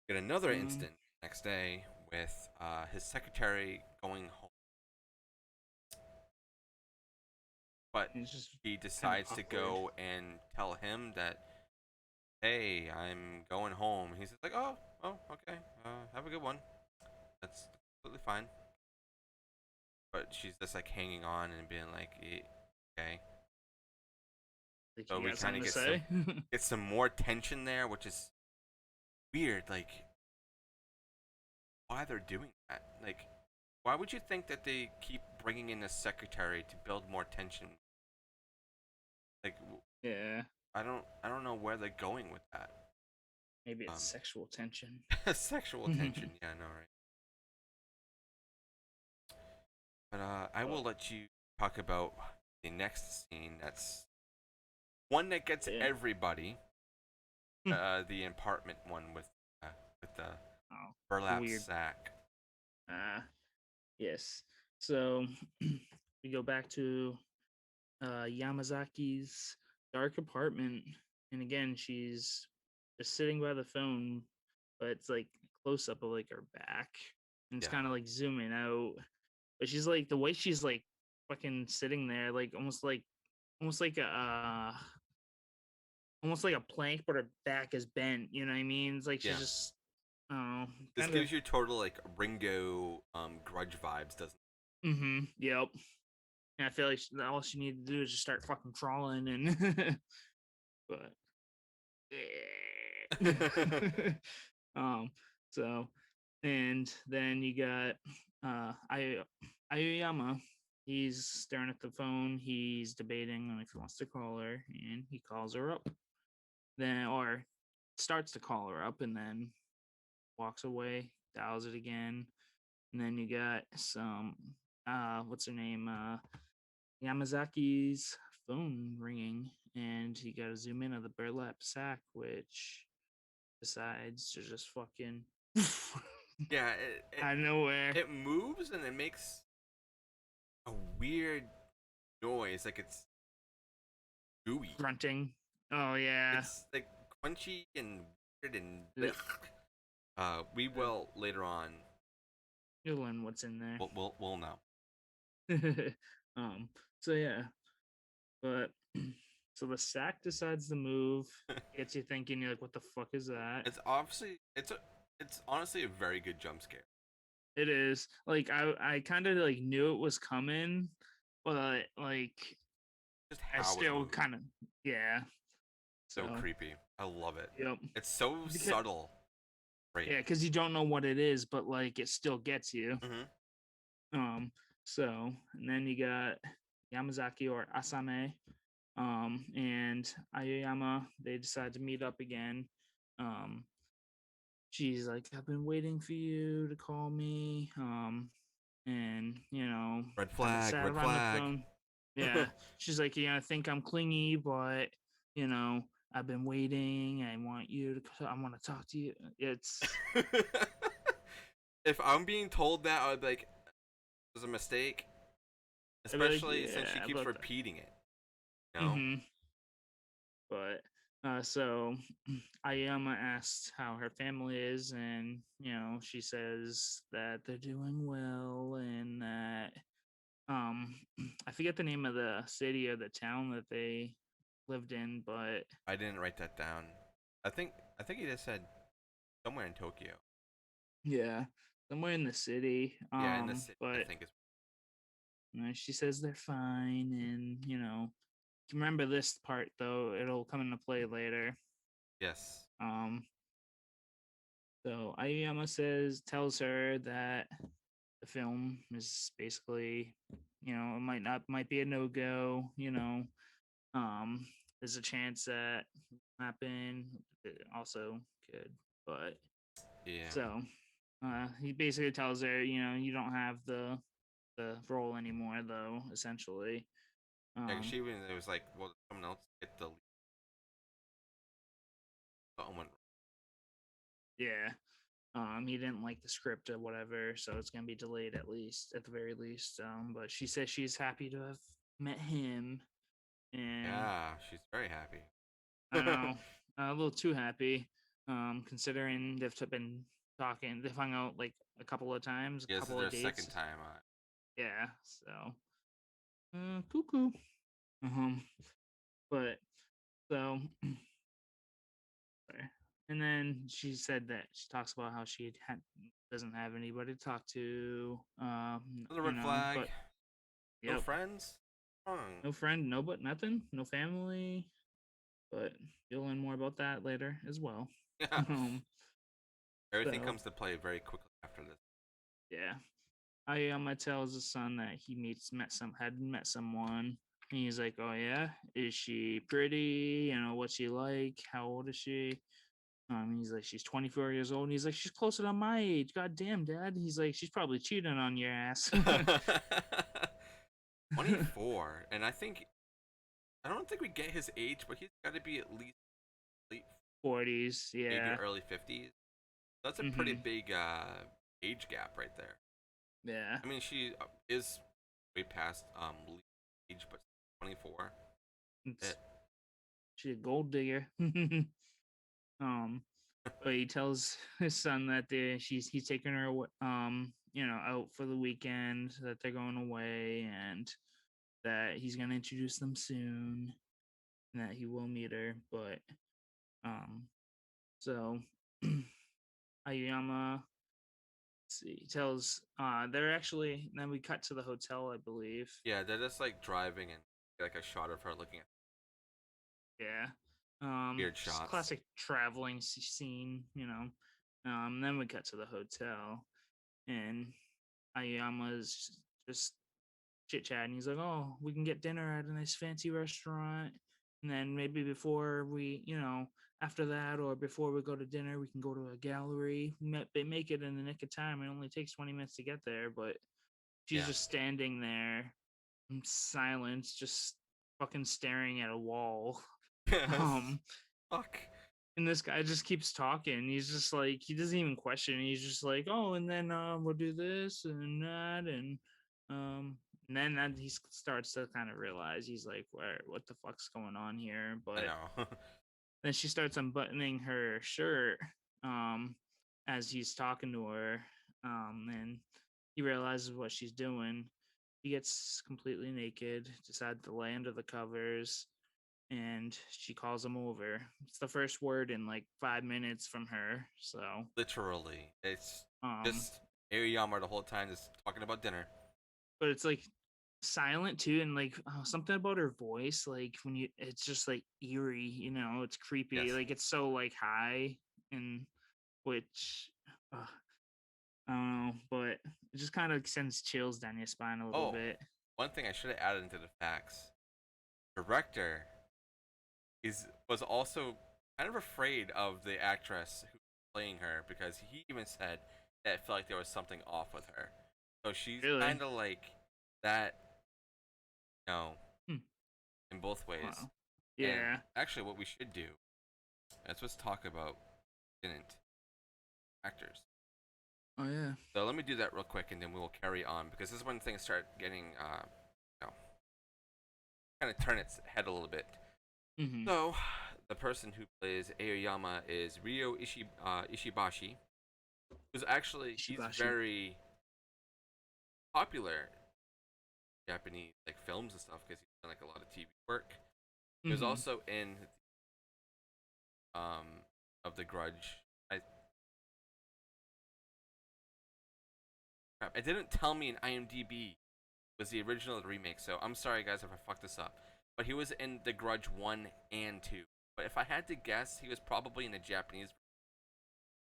Get another Um. instant next day with his secretary going home, but It's just he kind of decides to awkward. go and tell him that, hey, I'm going home. He's just like, oh, okay, have a good one. That's completely fine. But she's just like hanging on and being like, okay. Like So you we got kind something of to say? get some more tension there, which is weird. Like, why they're doing that? Like, why would you think that they keep bringing in a secretary to build more tension? Like, Yeah. I don't know where they're going with that. Maybe it's Um, sexual tension. sexual tension. Yeah, I know, right? But I Oh, will let you talk about the next scene. That's one that gets yeah. everybody. The apartment one with the Oh, the burlap weird. sack. Yes. So we go back to Yamazaki's dark apartment, and again, she's just sitting by the phone, but it's like close up of like her back, and it's Yeah, kind of like zooming out. But she's like the way she's like fucking sitting there, like almost like a almost like a plank, but her back is bent. You know what I mean? It's like she's yeah. just oh, This kind of. gives you total like Ringo Grudge vibes, doesn't Mm-hmm. Yep. And I feel like all she needed to do is just start fucking crawling and but it? um so and then you got Aoyama. He's staring at the phone. He's debating on if he wants to call her, and he calls her up. Then or starts to call her up and then walks away, dials it again. And then you got some what's her name? Yamazaki's phone ringing, and you gotta zoom in on the burlap sack, which decides to just fucking Yeah, out of nowhere. it moves and it makes a weird. noise, like it's gooey. Grunting. Oh yeah. It's like crunchy and weird and Ugh. we will later on. You'll learn what's in there. We'll know. um. So yeah, but so the sack decides to move. Gets you thinking. You're like, what the fuck is that? It's honestly a very good jump scare. It is like I kind of like knew it was coming, but like Just I how it's still moving. kind of yeah. So creepy. I love it. Yep. It's so Because, subtle. Right. yeah, because you don't know what it is, but like it still gets you. Mm-hmm. So and then you got Yamazaki or Asame, and Aoyama. They decide to meet up again. Um, she's like, I've been waiting for you to call me. And Red kind of flag. sat Red around the flag. phone. Yeah, she's like, I think I'm clingy, but you know, I've been waiting. I want you to. I want to talk to you. It's If I'm being told that, I would be like, it was a mistake. I'd be like, Especially since she yeah, keeps but repeating it. You know? mm-hmm. But so Ayama asked how her family is, and she says that they're doing well, and that I forget the name of the city or the town that they lived in, but I didn't write that down. I think he just said somewhere in Tokyo. yeah, somewhere in the city. Yeah, in the city. I But think it's. she says they're fine, and remember this part though; it'll come into play later. Yes. Um, so Aoyama tells her that the film is basically, it might be a no go. Um, there's a chance that it will happen. It also could, but Yeah. so he basically tells her, you don't have the role anymore, though. Essentially, Yeah, 'cause um, she even it was like, well, someone else get the lead. Something went yeah. He didn't like the script or whatever, so it's gonna be delayed at the very least. But she says she's happy to have met him, and Yeah, she's very happy. I know a little too happy, considering been talking. They've hung out like a couple of times, a Yeah, this is couple of their second dates. time. Yeah, so cuckoo. Um, but so sorry. And then she said that she talks about how doesn't have anybody to talk to. Another red flag. But No yep, friends. no friend, no, but nothing, no family. But you'll learn more about that later as well. Yeah. Um, Everything so comes to play very quickly after this. yeah, Ayama tells his son that had met someone. And he's like, "Oh yeah, is she pretty? What's she like? How old is she?" He's like, "She's 24 years old." And he's like, "She's closer to my age. God damn, Dad." He's like, "She's probably cheating on your ass." 24, and I don't think we get his age, but he's got to be at least late, 40s, maybe yeah. early 50s. That's a pretty Mm-hmm. big age gap right there. Yeah. I mean, she is way past legal age, but 24. It's, It, she's a gold digger. um, but he tells his son that he's taking her out for the weekend, that they're going away, and that he's gonna introduce them soon, and that he will meet her. But um, so Ayama, see, tells they're actually. Then we cut to the hotel, I believe. yeah, they're just like driving and like a shot of her looking at Yeah. weird Just shots. classic traveling scene. Then we cut to the hotel, and Ayama's just chit chatting. He's like, "Oh, we can get dinner at a nice fancy restaurant, and then maybe before we, after that, or before we go to dinner, we can go to a gallery. They make it in the nick of time. It only takes 20 minutes to get there, but she's Yeah. just standing there in silence, just fucking staring at a wall. Yes. Um, Fuck. and this guy just keeps talking. He's just like, he doesn't even question. He's just like, "Oh, and then we'll do this and that, and And then starts to kind of realize he's like, what the fuck's going on here? I But know. then she starts unbuttoning her shirt um, as he's talking to her. And he realizes what she's doing. He gets completely naked, decides to lay under the covers, and she calls him over. It's the first word in like 5 minutes from her. So, Literally, it's um, just Aoyama the whole time just talking about dinner. but it's like silent too, and like something about her voice, like when it's just like eerie, it's creepy, Yes. like it's so like high, and which uh, I don't know, but it just kind of sends chills down your spine a little Oh, bit. one thing I should have added into the facts: director was also kind of afraid of the actress who was playing her because he even said that it felt like there was something off with her. So she's Really? kind of like that, you know, Hmm. in both ways. Wow. And Yeah. actually, what we should do is let's talk about didn't actors. Oh yeah. So let me do that real quick, and then we will carry on because this is when things start getting, you know, kind of turn its head a little bit. Mm-hmm. So the person who plays Aoyama is Ishibashi, who's actually he's Shibashi. very popular in Japanese like films and stuff because he's done like a lot of TV work. He was Mm-hmm. also in of The Grudge. I it didn't tell me in IMDb was the original or the remake, so I'm sorry guys if I fucked this up. But he was in The Grudge 1 and 2. But if I had to guess, he was probably in the Japanese.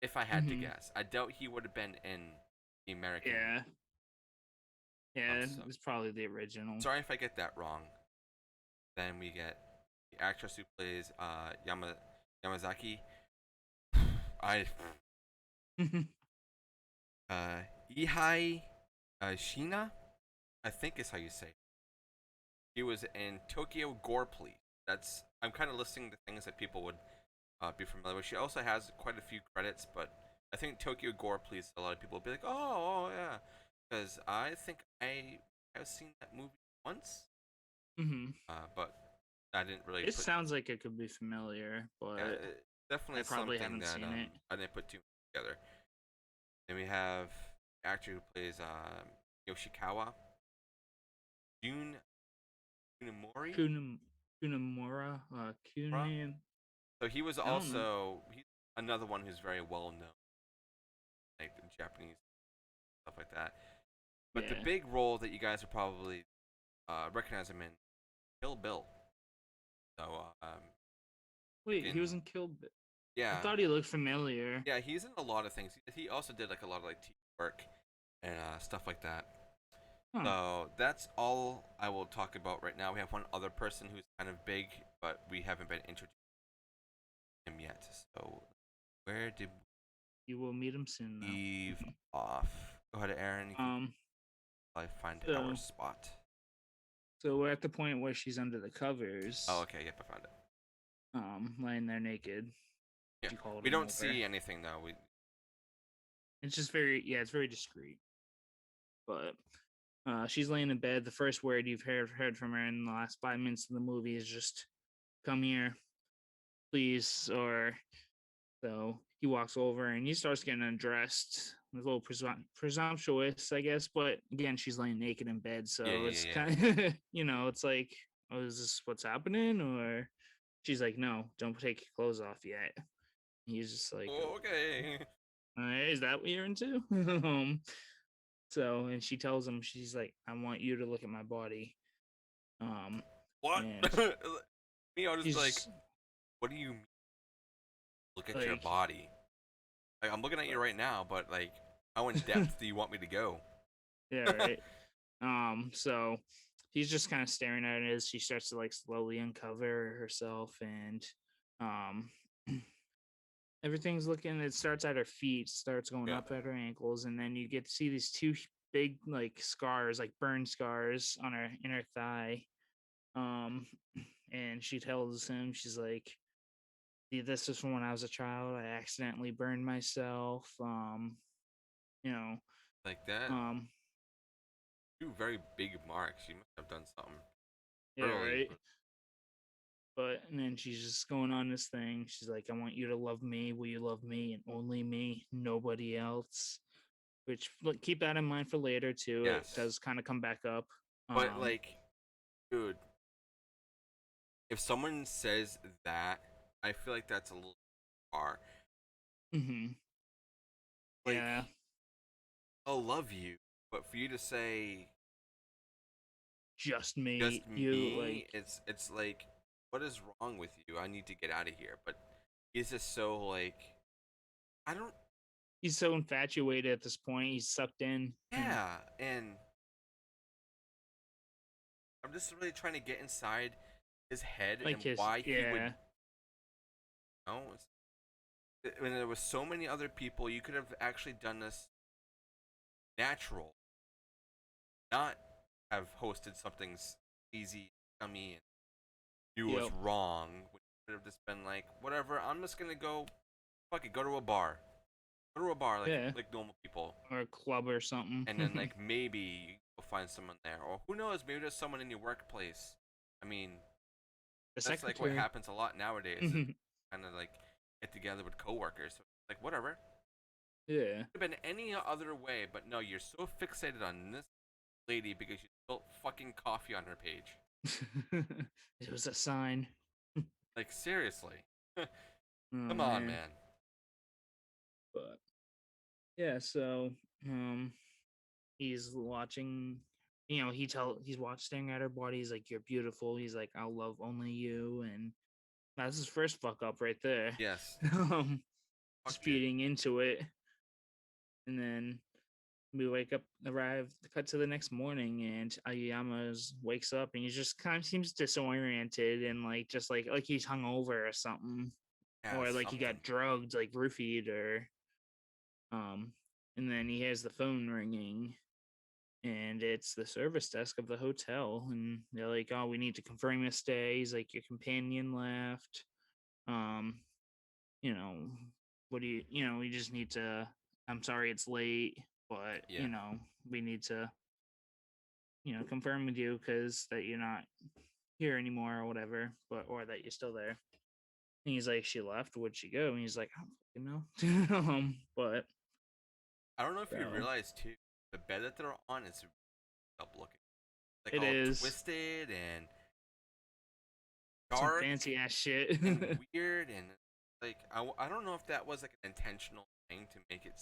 If I had to Mm-hmm. guess, I doubt he would have been in the American. Yeah. Yeah, So it's probably the original. sorry if I get that wrong. Then we get the actress who plays Yamazaki. I Ihai Shina, I think is how you say it. He was in Tokyo Gore Police. That's I'm kind of listing the things that people would be familiar with. She also has quite a few credits, but I think Tokyo Gore Police. A lot of people will be like, oh yeah, because I think I have seen that movie once, Mm-hmm. but I didn't really It put. sounds like it could be familiar, Yeah, but definitely I probably something haven't that seen it. I didn't put two together. Then we have the actor who plays Yoshikawa Jun Kunemori. Kunam Kunamura, Kunan. So he was I don't know. also he's another one who's very well known, like in Japanese stuff like that. But the Yeah. big role that you guys would probably recognize him in, Kill Bill. So Wait, he was in in Kill Bill. I yeah, thought he looked familiar. yeah, he's in a lot of things. He also did like a lot of like TV work and stuff like that. Huh. So that's all I will talk about right now. We have one other person who's kind of big, but we haven't been introduced to him yet. So where did You will meet him soon, we though. leave off? Go ahead, Aaron. You can um. probably find our So, spot. so we're at the point where she's under the Oh, covers, okay. Yep, I found it. laying there naked. Yeah, She called we him don't over. see anything though. We It's just it's very discreet. But she's laying in bed. The first word you've heard from her in the last 5 minutes of the movie is just "come here, please," or so he walks over and he starts getting undressed. A little presumptuous, I guess, but again, she's laying naked in bed, yeah, so yeah, it's yeah, yeah. kind of it's like, oh, is this what's happening? Or she's like, no, don't take your clothes off yet. He's just like, Oh, okay. is that what you're into? And she tells him, she's like, I want you to look at my body. Um, What? and Me, I'll just be like, he's what do you mean? Look at your like, body. Like I'm looking at you right now, but like, how in depth do you want me to go? yeah, right. So he's just kind of staring at it as she starts to like slowly uncover herself, and um everything's looking, it starts at her feet, starts going Yeah. up at her ankles, and then you get to see these two big like scars, like burn scars on her inner thigh. Um and she tells him, she's like, "Yeah, this is from when I was a child. I accidentally burned myself. You know, Like that. um, 2 very big marks. She must have done something Yeah, early. right. But and then she's just going on this thing. She's like, "I want you to love me. Will you love me and only me, nobody else?" Which look, keep that in mind for later too. It Yes. does kind of come back up. But like, dude, if someone says that, I feel like that's a little far. hmm Like, Yeah, I'll love you, but for you to say just just me, you me, like. it's like, what is wrong with you? I need to get out of here. But he's just so like, I don't. He's so infatuated at this point. He's sucked in, and Yeah, and I'm just really trying to get inside his head like and his why he would. yeah, You know, when there was so many other people, you could have actually done this natural, not have hosted something easy, scummy, and knew it was yep, wrong. We could have just been like, whatever. I'm just gonna go, fuck it, go to a bar, yeah, like normal people, or a club or something. and then like maybe you'll find someone there, or who knows, maybe there's someone in your workplace. I mean, The that's like what secretary. happens a lot nowadays. Is kind of like get together with coworkers, so, like whatever. Yeah. Could have been any other way, but no, you're so fixated on this lady because you spilled fucking coffee on her page. It was a sign. Like seriously, Oh come on, man. man. But yeah, so um he's watching, he's staring at her body. He's like, "You're beautiful." He's like, "I'll love only you," and that's his first fuck up right there. Yes, um fuck just you. feeding into it. And then we wake up, arrive, cut to the next morning, and Aoyama wakes up and he just kind of seems disoriented and like just like he's hungover or something, Yeah, or like he something. got drugged, like roofied, or um. And then he hears the phone ringing, and it's the service desk of the hotel, and they're like, "Oh, we need to confirm your stay." He's like, "Your companion left. Um, you know, what do we just need to. I'm sorry it's late, but Yeah, we need to confirm with you because that you're not here anymore or whatever, but or that you're still there." And he's like, "She left. Where'd she go?" And he's like, "I don't fucking know." But I don't know if you so realize too, the bed that they're on is up looking, like it all is twisted and some dark fancy ass shit. and weird, and like I don't know if that was like an intentional thing to make it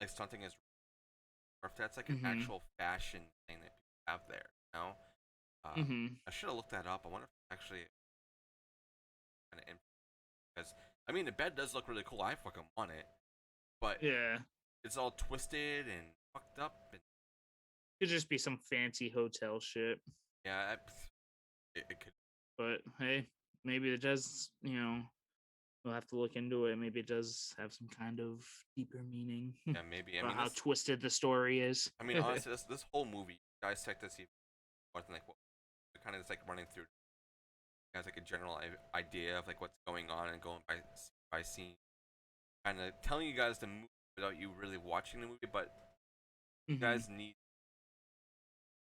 like something is, or if that's like an hmm actual fashion thing that people have there. You know, hmm I should have looked that up. I wonder if it's actually kind of because I mean the bed does look really cool. I fucking want it, but Yeah. it's all twisted and fucked up, and Could just be some fancy hotel shit. yeah, it could. But hey, maybe it does, we'll have to look into it. Maybe it does have some kind of deeper meaning Yeah, maybe. I about mean, how twisted the story is. I mean, honestly, this whole movie dissect this even more than like what kind of just like running through has like a general idea of like what's going on and going by scene, kind of telling you guys the movie without you really watching the movie, but you hmm guys need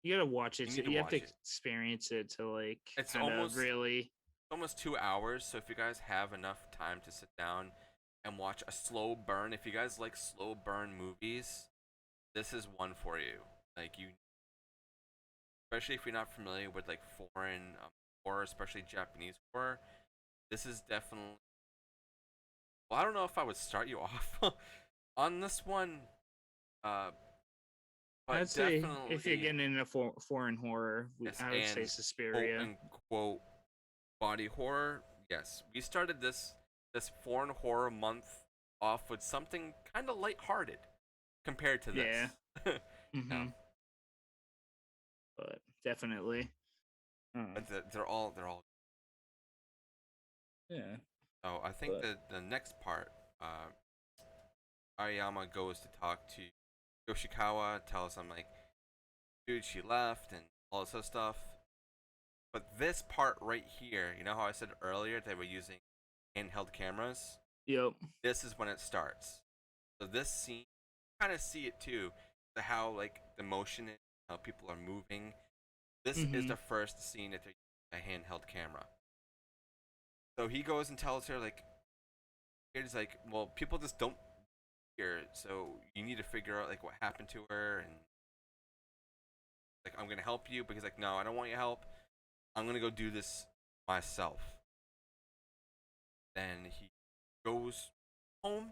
You gotta watch it. you need to You have to watch it. experience it to like It's kind of almost really. almost 2 hours, so if you guys have enough time to sit down and watch a slow burn, if you guys like slow burn movies, this is one for you. Like you, especially if you're not familiar with like foreign horror, especially Japanese horror, this is definitely. Well, I don't know if I would start you off on this one, uh, I'd but say if you're definitely getting into foreign horror, yes, I would say and quote Suspiria. unquote body horror. Yes, we started this foreign horror month off with something kind of lighthearted compared to Yeah. this. Yeah, hmm But definitely. but Um. they're all. Yeah. Oh, I think But. the next part, Ariyama goes to talk to Yoshikawa, tells him like, dude, she left and all this other stuff. But this part right here, you know how I said earlier they were using handheld cameras? Yep. This is when it starts. So this scene, kind of see it too. how like the motion is, how people are moving. This is Mm-hmm. the first scene that they're using a handheld camera. So he goes and tells her like, he's like, well, people just don't here, so you need to figure out like what happened to her, and like I'm gonna help you. But he's like, no, I don't want your help. I'm gonna go do this myself. Then he goes home,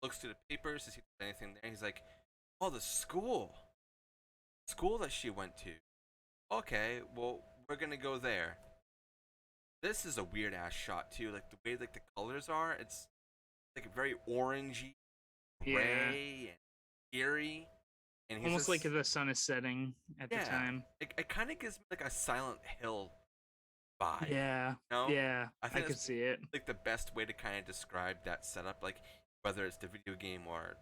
looks through the papers to see if there's anything there. He's like, oh, the school that she went to. Okay, well, we're gonna go there. This is a weird ass shot too. Like the way like the colors are, it's like very orangey, Yeah. gray, and eerie. And he's Almost like just the sun is setting at the yeah. time. It kind of gives me like a Silent Hill vibe. Yeah. You know? Yeah. I I think could that's see it. like the best way to kind of describe that setup. Like whether it's the video game or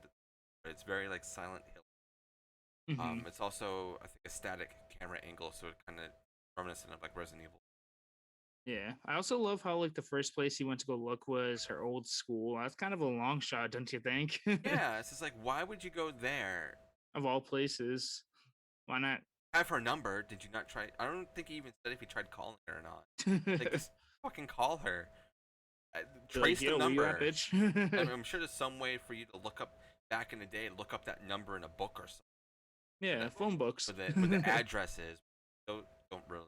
but it's very like Silent Hill. Mm-hmm. It's also I think a static camera angle, so it kind of reminiscent of like Resident Evil. Yeah. I also love how like the first place he went to go look was her old school. That's kind of a long shot, don't you think? Yeah, it's just like why would you go there? Of all places. Why not? Have her number. Did you not try? I don't think he even said if he tried calling her or not. Like just fucking call her. Be like, Trace the yo, where you at, number. bitch? I'm sure there's some way for you to look up back in the day, look up that number in a book or something. Yeah, phone books. Where the address is. Don't really.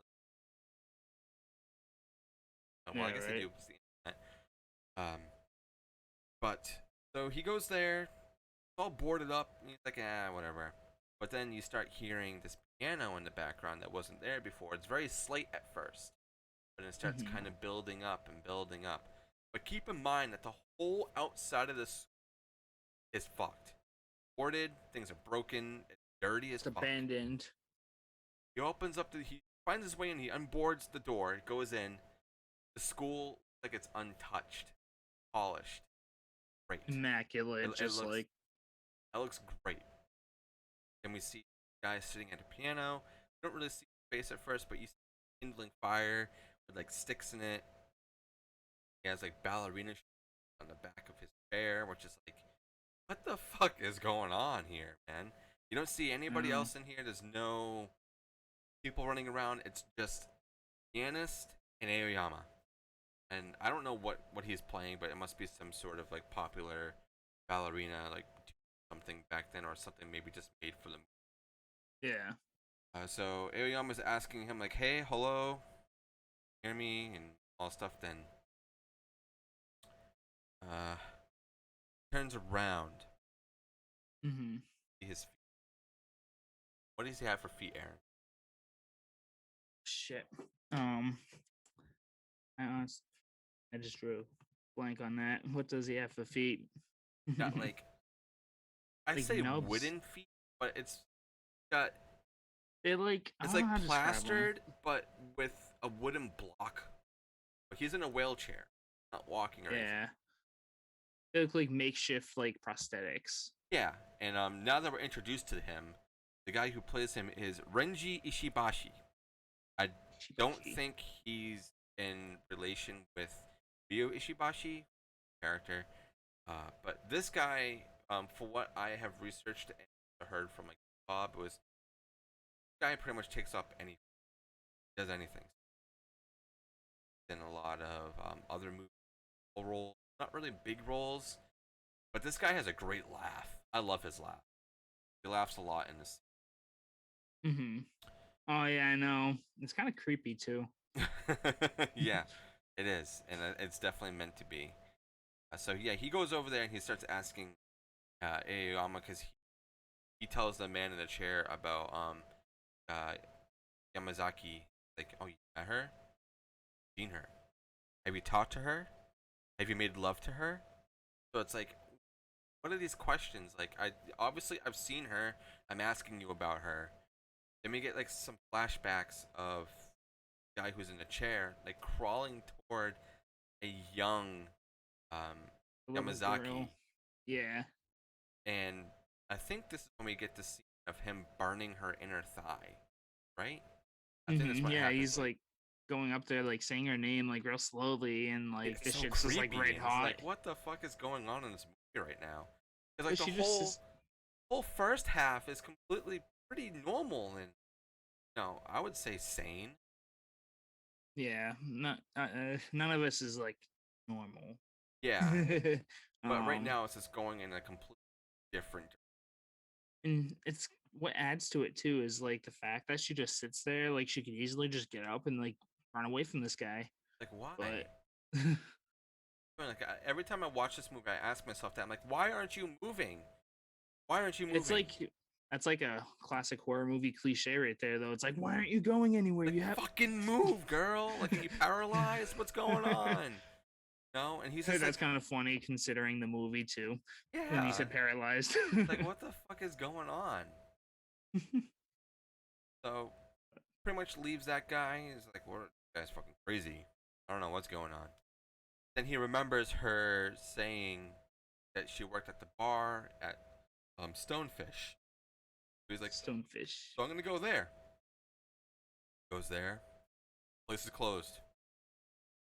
Well, I Yeah, guess they right. do. It's the internet. But so he goes there, it's all boarded up. And he's like, whatever. But then you start hearing this piano in the background that wasn't there before. It's very slight at first, but it starts Mhm. kind of building up and building up. But keep in mind that the whole outside of this is fucked. Boarded, things are broken, it's dirty as It's fuck. abandoned. He finds his way in, he unboards the door, goes in. The school, like it's untouched, polished, great. Immaculate. It Just looks, like it looks great. Then we see a guy sitting at a piano. We don't really see his face at first, but you see kindling fire with like sticks in it. He has like ballerina on the back of his chair, which is like, what the fuck is going on here, man? You don't see anybody um else in here. There's no people running around. It's just pianist and Aoyama. And I don't know what he's playing, but it must be some sort of like popular ballerina, like something back then, or something maybe just made for them. yeah. So Aoyama's asking him like, "Hey, hello, hear me?" and all stuff. Then uh, turns around. Mhm. His feet. What does he have for feet, Aaron? Shit. I honest, I just drew a blank on that. What does he have for feet? Got like I Like say nubs. wooden feet, but got They like I it's don't know like how to describe them. plastered, but with a wooden block. He's in a wheelchair, not walking or anything. Yeah. They look like makeshift like prosthetics. Yeah, and now that we're introduced to him, the guy who plays him is Renji Ishibashi. I don't Shibashi. think he's in relation with Ryo Ishibashi character, but this guy, for what I have researched and heard from like Bob, was this guy pretty much takes up anything, does anything. In a lot of other movie roles, not really big roles, but this guy has a great laugh. I love his laugh. He laughs a lot in this. Mhm. Oh yeah, I know. It's kind of creepy too. Yeah, it is, and it's definitely meant to be. So yeah, he goes over there and he starts asking Aoyama because he tells the man in the chair about uh, Yamazaki. Like, oh, you met her? Seen her? Have you talked to her? Have you made love to her? So it's like, what are these questions? Like, I've seen her. I'm asking you about her. Then we get like some flashbacks of the guy who's in a chair, like crawling toward a young um, A little Yamazaki, girl. Yeah. and I think this is when we get to see of him burning her inner thigh, right? I think that's what Yeah, happens. he's like going up there, like saying her name like real slowly, and like It's this so shit's just like creepy, red and it's hot. like, what the fuck is going on in this movie right now? It's like But the she just whole is. whole first half is completely pretty normal and no, I would say sane. Yeah, not none of us is like normal. Yeah, but right um, now it's just going in a completely different. and it's what adds to it too is like the fact that she just sits there, like she could easily just get up and like run away from this guy, Like why? but Like every time I watch this movie, I ask myself that. I'm like, why aren't you moving? Why aren't you it's moving? like that's like a classic horror movie cliche right there, though. It's like, why aren't you going anywhere? Like You have fucking move, girl. Like are you paralyzed? What's going on? No, and he's just that's like, kind of funny considering the movie too. When you yeah. said paralyzed, Like what the fuck is going on? So pretty much leaves that guy. He's like, what? This guy's fucking crazy. I don't know what's going on. Then he remembers her saying that she worked at the bar at Stonefish. So he's like, stonefish. so I'm gonna go there. Goes there. Place is closed.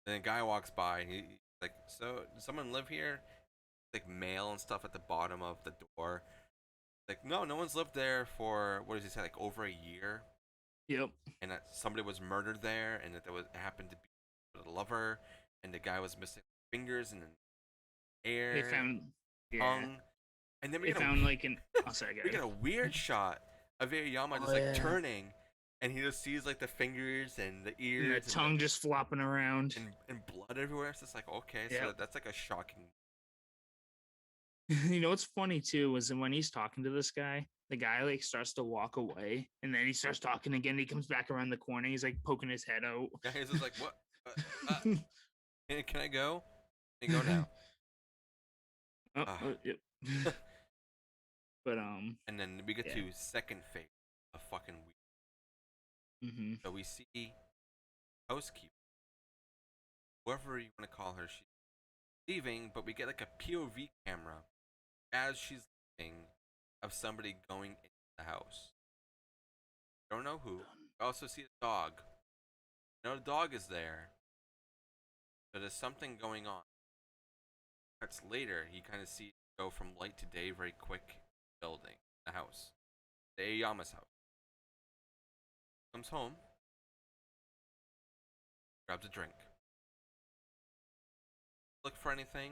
And then a guy walks by and he's like, so does someone live here? Like mail and stuff at the bottom of the door. Like, no, no one's lived there for what does he say, like over a year? Yep. And that somebody was murdered there, and that there was it happened to be the lover, and the guy was missing fingers and They hair, found, yeah, tongue, and then they found like an. Oh, sorry, we guys. get a weird shot of Aoyama Oh just like yeah. turning, and he just sees like the fingers and the And the ears tongue just flopping around. and blood everywhere. It's just like okay, so Yep. that's like a shocking. You know what's funny too was when he's talking to this guy, the guy like starts to walk away, and then he starts talking again. He comes back around the corner. He's like poking his head out. Yeah, he's just like what? Uh, uh, can I go? Can I go now? Oh, Uh, yep. But and then we get yeah. to second phase of fucking week. Mm-hmm. So we see housekeeper, whoever you want to call her, she's leaving, but we get like a POV camera as she's leaving of somebody going into the house. Don't know who. We also see the dog. You know the dog is there, but there's something going on. That's later. You kind of see it go from light to day very quick. Building the house, the Aoyama's house. Comes home, grabs a drink. Look for anything.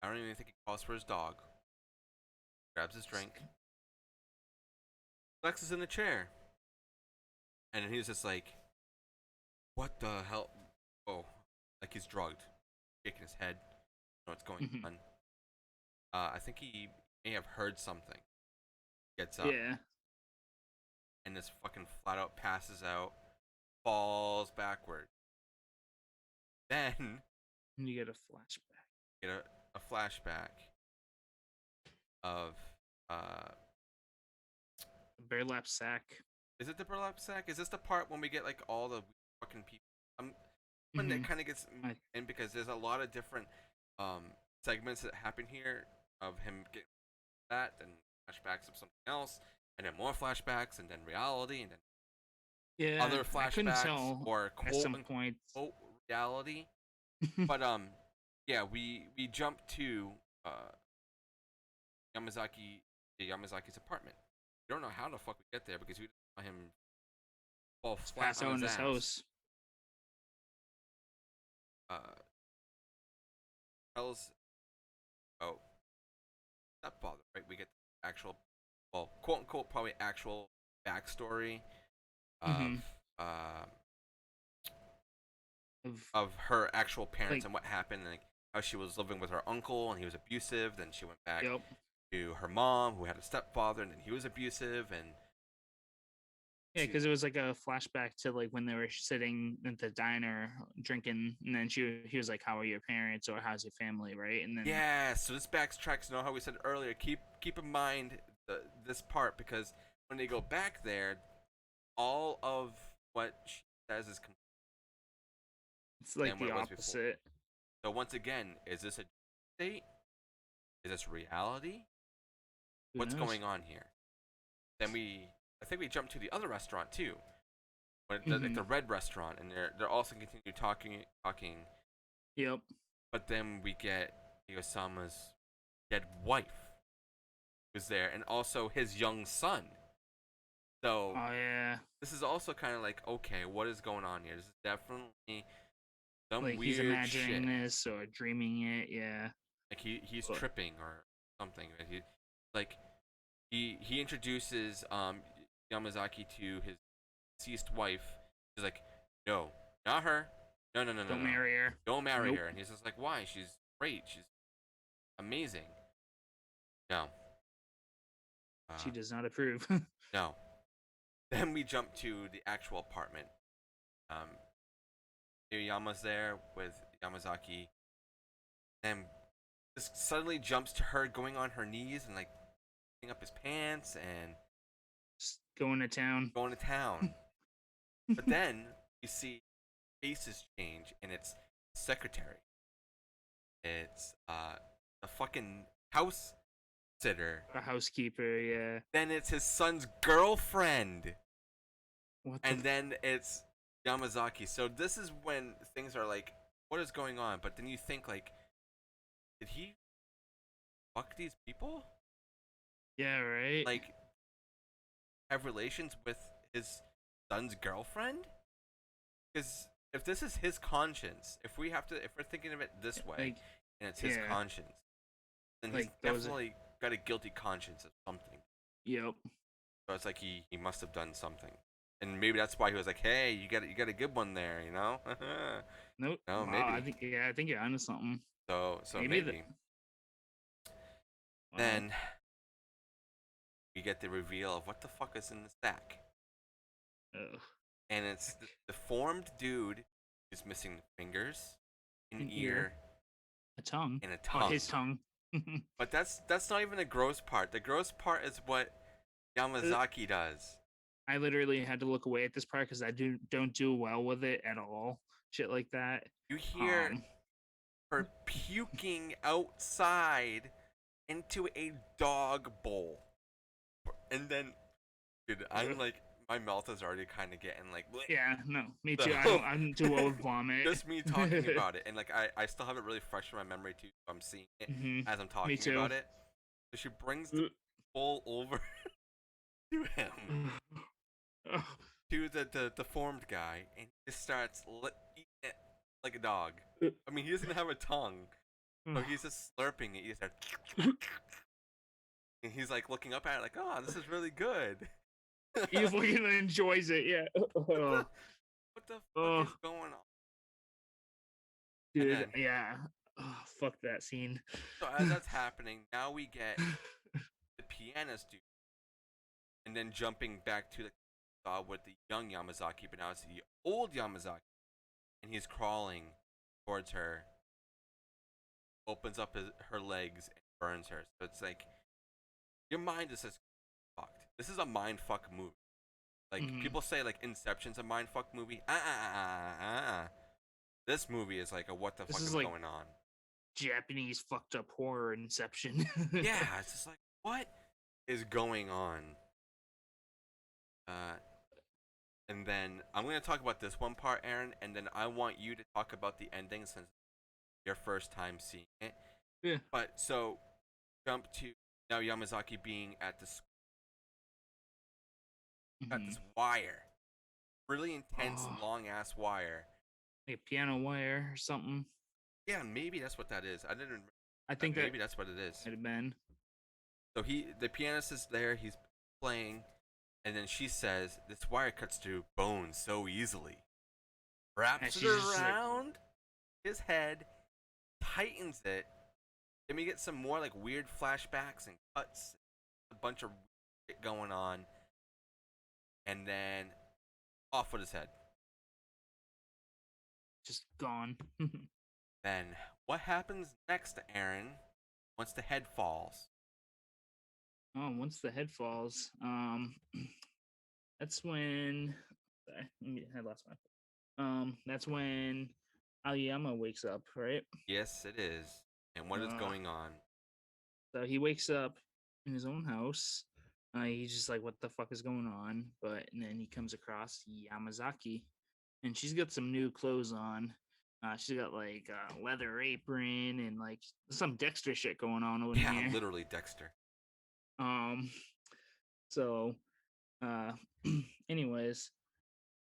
I don't even think he calls for his dog. Grabs his drink. Flexes in the chair. And then he's just like, what the hell? Oh, like he's drugged. Shaking his head. Don't know what's going Mm-hmm. on. I think he may have heard something. Gets up Yeah. and this fucking flat out passes out. Falls backward. Then And you get a flashback. get a flashback of A burlap sack. is it the burlap sack? Is this the part when we get like all the fucking people? One Mm-hmm. that kind of gets in because there's a lot of different um segments that happen here of him getting that, then flashbacks of something else, and then more flashbacks, and then reality, and then Yeah. other I couldn't flashbacks tell or at quote some point. unquote reality. But yeah, we jump to uh Yamazaki's apartment. We don't know how the fuck we get there because we saw him fall Just flat pass on out in his his ass. house. Uh, tells oh stepfather, right? We get the actual, well, quote unquote, probably actual backstory of Mm-hmm. um Of of her actual parents like, and what happened, and like how she was living with her uncle and he was abusive. Then she went back yep. to her mom who had a stepfather and then he was abusive and Yeah, she because it was like a flashback to like when they were sitting at the diner drinking, and then he was like, "How are your parents?" or "How's your family?" Right, and then yeah. So this backtracks. You know how we said earlier. Keep in mind this part because when they go back there, all of what she says is complete it's like than what the it was before. opposite. So once again, is this a state? Is this reality? Who What's knows? going on here? Then I think we jump to the other restaurant too, when like Mm-hmm. the red restaurant, and they're also continue talking, Yep. but then we get Osama's dead wife, who's there, and also his young son. So Oh yeah. this is also kind of like, okay, what is going on here? This is definitely some Like he's weird imagining shit. this or dreaming it. Yeah. Like he's But tripping or something. Like he introduces Yamazaki to his deceased wife. He's like, no, not her. No, no, no, no, don't no. marry her. Don't marry Nope. her. And he's just like, why? She's great. She's amazing. No. She Uh, does not approve. no. Then we jump to the actual apartment. Um, Yama's there with Yamazaki, and this suddenly jumps to her going on her knees and like putting up his pants and Just going to town. going to town. But then you see faces change, and it's secretary. It's the fucking house sitter. A housekeeper. Yeah. Then it's his son's girlfriend. What the? And then it's Yamazaki. So this is when things are like, what is going on? But then you think like, did he fuck these people? Yeah. Right. Like, have relations with his son's girlfriend? Because if this is his conscience, if we're thinking of it this way, Like, and it's his yeah. conscience, then he's Like those. definitely got a guilty conscience of something. Yep. So it's like he must have done something, and maybe that's why he was like, "Hey, you got a good one there," you know? Nope. No, Wow, maybe. I think you're onto something. So Maybe the. maybe. Wow. Then we get the reveal of what the fuck is in the sack, Ugh. and it's the deformed dude who's missing fingers, an An ear, ear. A tongue. and a Oh, tongue. his tongue. But that's not even the gross part. The gross part is what Yamazaki does. I literally had to look away at this part because I don't do well with it at all. Shit like that. You hear Um. her puking outside into a dog bowl. And then, dude, I'm like, my mouth is already kind of getting like, bleh. Yeah. No. Me So- too. I don't do well with vomit. Just me talking about it. And like, I still have it really fresh in my memory too. So I'm seeing it Mhm. as I'm talking too. about it. So she brings the bowl over to him, Ugh. to the deformed guy, and he just starts eating it like a dog. I mean, he doesn't have a tongue, so he's just slurping it. He's like, and he's like looking up at it like, oh, this is really good. He fucking enjoys it. Yeah. What the Oh. fuck is going on? Dude. then- Yeah. Oh, fuck that scene. So as that's happening, now we get the pianist dude, and then jumping back to the with the young Yamazaki, but now it's the old Yamazaki, and he's crawling towards her, opens up her legs and burns her. So it's like your mind is just fucked. This is a mind fuck movie. Like Mhm. people say, like Inception's a mind fuck movie. This movie is like a what the This fuck is is like- going on? Japanese fucked up horror Inception. Yeah, it's just like what is going on? And then I'm gonna talk about this one part, Aaron, and then I want you to talk about the ending since your first time seeing it. Yeah. But so jump to now Yamazaki being at the school. Got Mhm. this wire, really intense, Oh. long ass wire. Like a piano wire or something. Yeah, maybe that's what that is. I didn't. I think maybe that that's what it is. might have been. So the pianist is there. He's playing, and then she says, "This wire cuts through bone so easily." Wraps it she's just like- around his head, tightens it. Then we get some more like weird flashbacks and cuts, a bunch of shit going on, and then off with his head. Just gone. Then what happens next, Aaron? Once the head falls. Oh, once the head falls, that's when I lost my. That's when Aoyama wakes up, right? Yes, it is. And what is going on? So he wakes up in his own house. He's just like, "What the fuck is going on?" And then he comes across Yamazaki, and she's got some new clothes on. She's got like a leather apron and like some Dexter shit going on over Yeah, here. literally Dexter. Um, so, uh, anyways,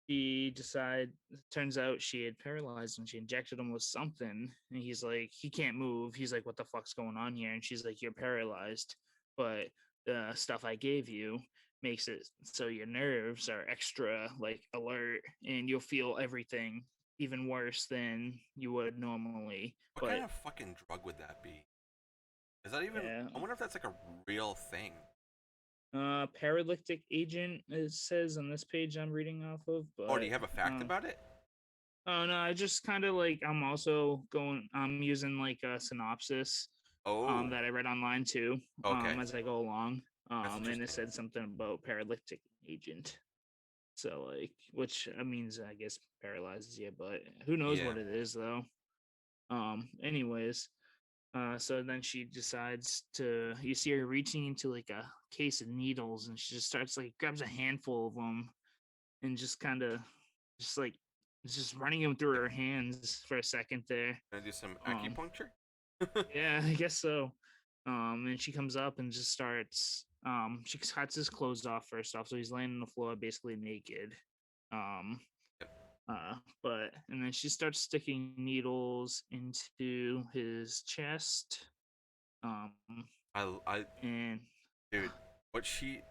he decide turns out she had paralyzed and she injected him with something. And he's like, he can't move. He's like, what the fuck's going on here? And she's like, you're paralyzed, but the stuff I gave you makes it so your nerves are extra like alert and you'll feel everything even worse than you would normally. What But kind of fucking drug would that be? Is that even? yeah, I wonder if that's like a real thing. paralytic agent, it says on this page I'm reading off of, Oh, do but you have a fact uh, about it? oh no, I just kind of like I'm using like a synopsis Oh, that I read online too okay. as I go along. That's And it interesting. said something about paralytic agent. So like which means I guess paralyzes you, but who knows Yeah. what it is though. Anyways, so then she decides to you see her reaching into like a case of needles and she just starts like grabs a handful of them and just kind of just like just running them through Like, her hands for a second there. gonna do some Um, acupuncture? yeah, I guess so. And she comes up and just starts. She cuts his clothes off first off, so he's laying on the floor basically naked. Um, Yep. but and then she starts sticking needles into his chest. Um, I, and dude, what she,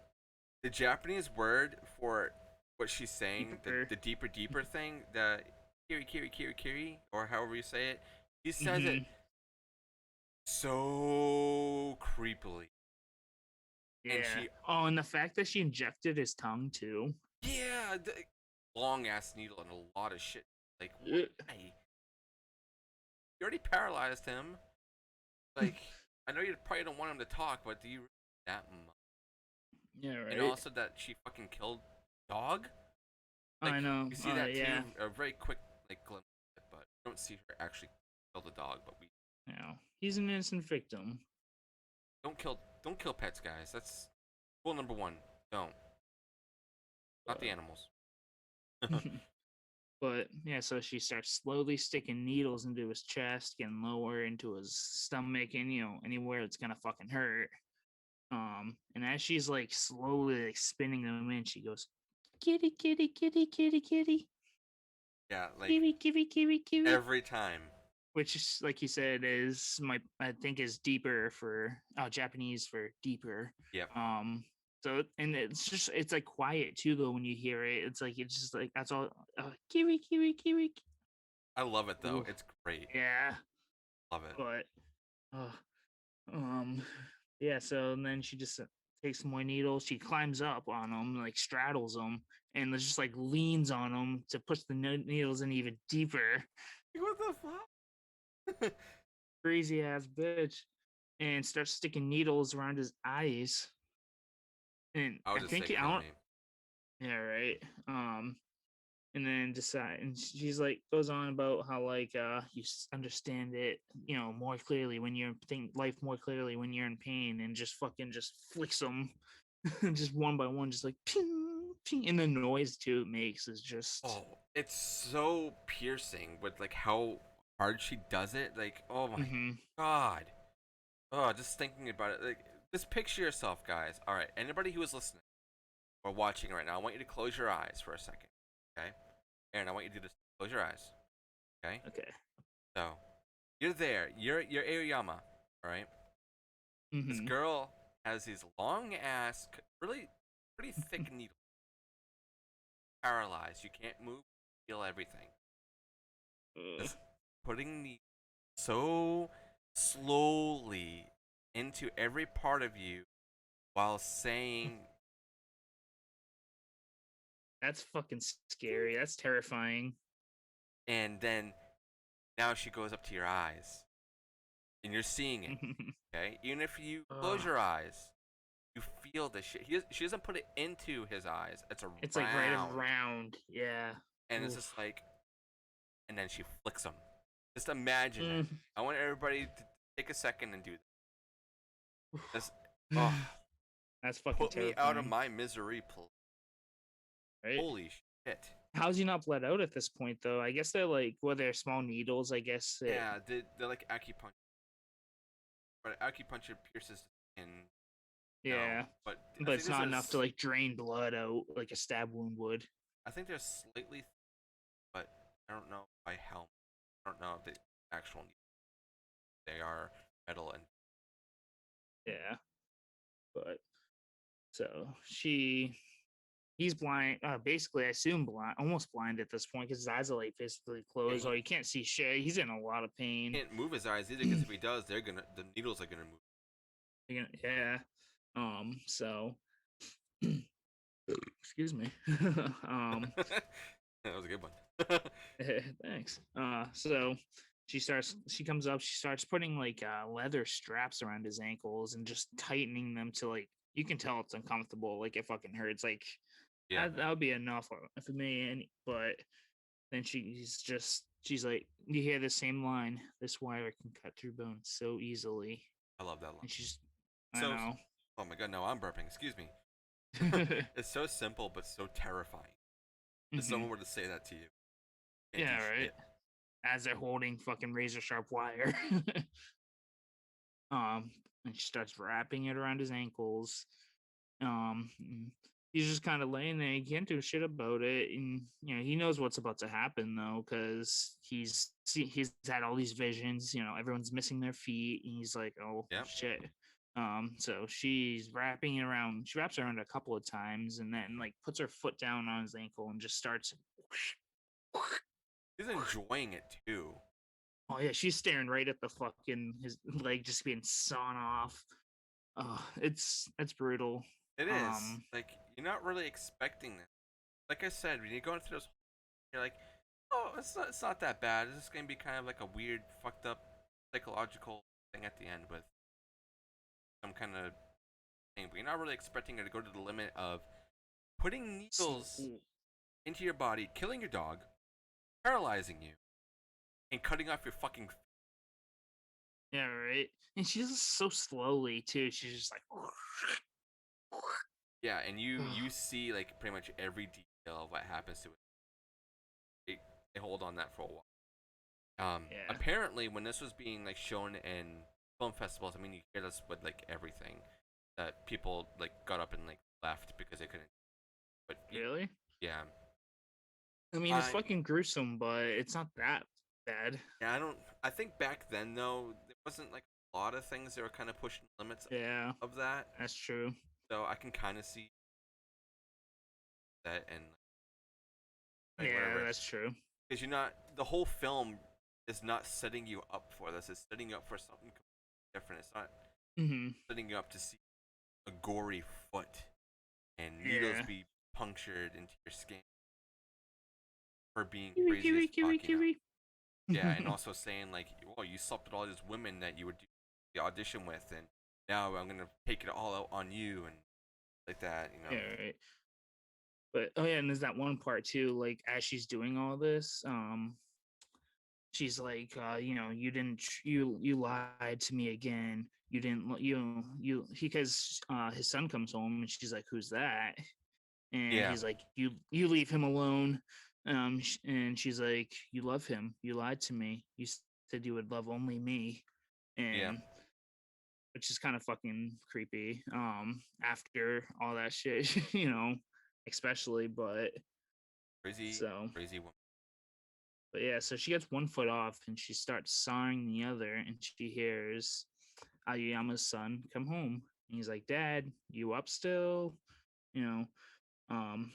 the Japanese word for what she's saying, deeper. the deeper, deeper thing, the kiri, kiri, kiri, kiri, or however you say it, he says it Mm-hmm. so creepily. And Yeah. she, Oh, and the fact that she injected his tongue too. yeah, the long ass needle and a lot of shit. Like, Ugh. why? You already paralyzed him. Like, I know you probably don't want him to talk, but do you really that much? Yeah, And right. also that she fucking killed dog. Like, I know. we see that too, Yeah. a very quick like glimpse of it, but we don't see her actually kill the dog. But we Yeah. He's an innocent victim. don't kill pets, guys. That's rule number one. Don't, not the But animals. but yeah, so she starts slowly sticking needles into his chest, getting lower into his stomach, and anywhere it's gonna fucking hurt. And as she's like slowly like spinning them in, she goes, "Kitty, kitty, kitty, kitty, kitty, Yeah, like kiwi, kiwi, kiwi, kiwi." every time. Which is like you said is I think is deeper for Japanese for deeper. Yep, So and it's like quiet too though when you hear it. It's just like that's all kiwi, kiwi, kiwi. I love it though. Ooh, It's great. yeah, Love it. but uh, um yeah. So and then she just takes more needles. She climbs up on them, like straddles them, and just like leans on them to push the needles in even deeper. What the fuck? Crazy ass bitch. And starts sticking needles around his eyes. And I would I just say think I kill don't. me. Yeah, right. And then decide, and she's like goes on about how like you understand it, more clearly when you're think life more clearly when you're in pain, and just fucking just flicks them, just one by one, just like ping, ping, and the noise too it makes is just. Oh, it's so piercing with like how hard she does it. Like, oh my Mm-hmm. god. Oh, just thinking about it. Like, just picture yourself, guys. All right, anybody who is listening or watching right now, I want you to close your eyes for a second. Okay, Aaron, I want you to do this. Close your eyes. Okay. Okay. So, you're there. You're Aoyama. All right. This Mm-hmm. girl has these long ass, really pretty thick needles. Paralyzed. You can't move. Feel everything. Just putting the so slowly into every part of you while saying, That's fucking scary. That's terrifying. and then now she goes up to your eyes and you're seeing it. Okay, even if you close Ugh. your eyes, you feel the shit. She doesn't put it into his eyes. It's It's like right around, around. Yeah. and it's just Oof. like, and then she flicks them. Just imagine it. Mm. I want everybody to take a second and do this. Oh, That's fucking put me out of terrifying, my misery, please. right? Holy shit. How's he not bled out at this point, though? I guess they're like, well, they're small needles. I guess it. Yeah, they're like acupuncture, but acupuncture pierces the skin. Yeah, No, but I but think it's this not enough to is. like drain blood out like a stab wound would. I think they're slightly, but I don't know by how. I don't know if the actual. They are metal and. Yeah, but so he's blind. Basically, I assume blind, almost blind at this point because his eyes are like basically Yeah, closed, or he he can't see shit. He's in a lot of pain. can't move his eyes either because if he does, the needles are gonna move. Yeah. So excuse me. um, That was a good one. thanks. So she comes up, she starts putting like leather straps around his ankles and just tightening them to like you can tell it's uncomfortable, like it fucking hurts. Like Yeah, that would be enough for me. And but then she's like, you hear the same line, this wire can cut through bones so easily. I love that line. And she's I So, know. oh my god, no, I'm burping. Excuse me. It's so simple but so terrifying. If hmm someone were to say that to you, can't do Yeah, right. shit. As they're holding fucking razor sharp wire. um, and she starts wrapping it around his ankles. And he's just kind of laying there. He can't do shit about it, and he knows what's about to happen though, because he's had all these visions. Everyone's missing their feet, and he's like, "Oh Yep. shit." So she's wrapping it around. She wraps it around a couple of times, and then like puts her foot down on his ankle and just starts. He's enjoying it too. Oh yeah, she's staring right at the fucking his leg just being sawn off. Oh, it's brutal. It is. Um, Like, you're not really expecting this. Like I said, when you're going through those, you're like, oh, it's not that bad. It's just going to be kind of like a weird, fucked up psychological thing at the end with some kind of thing. But you're not really expecting her to go to the limit of putting needles into your body, killing your dog, paralyzing you, and cutting off your fucking. yeah, right. And she's just so slowly too. She's just like, Yeah, and you see like pretty much every detail of what happens to it. They hold on that for a while. yeah. Apparently, when this was being like shown in film festivals, I mean, you hear this with like everything that people like got up and like left because they couldn't. But Really? yeah, I mean, it's I fucking gruesome, but it's not that bad. yeah I don't. I think back then though, there wasn't like a lot of things that were kind of pushing the limits Yeah, of that. that's true. So I can kind of see that and like Yeah, whatever. that's true. Because you're not the whole film is not setting you up for this. It's setting you up for something completely different. It's not hmm setting you up to see a gory foot and needles Yeah. be punctured into your skin for being Kiwi, crazy as kiwi, fuck, kiwi, kiwi. Yeah, and also saying like, well, you slept with all these women that you would do the audition with, and now I'm gonna take it all out on you and like that. Yeah, right. But oh yeah, and there's that one part too. Like as she's doing all this, she's like, you didn't, you lied to me again. You didn't, because his son comes home and she's like, who's that? And Yeah, he's like, you leave him alone. And she's like, you love him. You lied to me. You said you would love only me, yeah, and which is kind of fucking creepy. After all that shit, especially, but crazy, so crazy woman. but yeah, so she gets one foot off and she starts sawing the other, and she hears Ayama's son come home. And he's like, Dad, you up still? You know, um,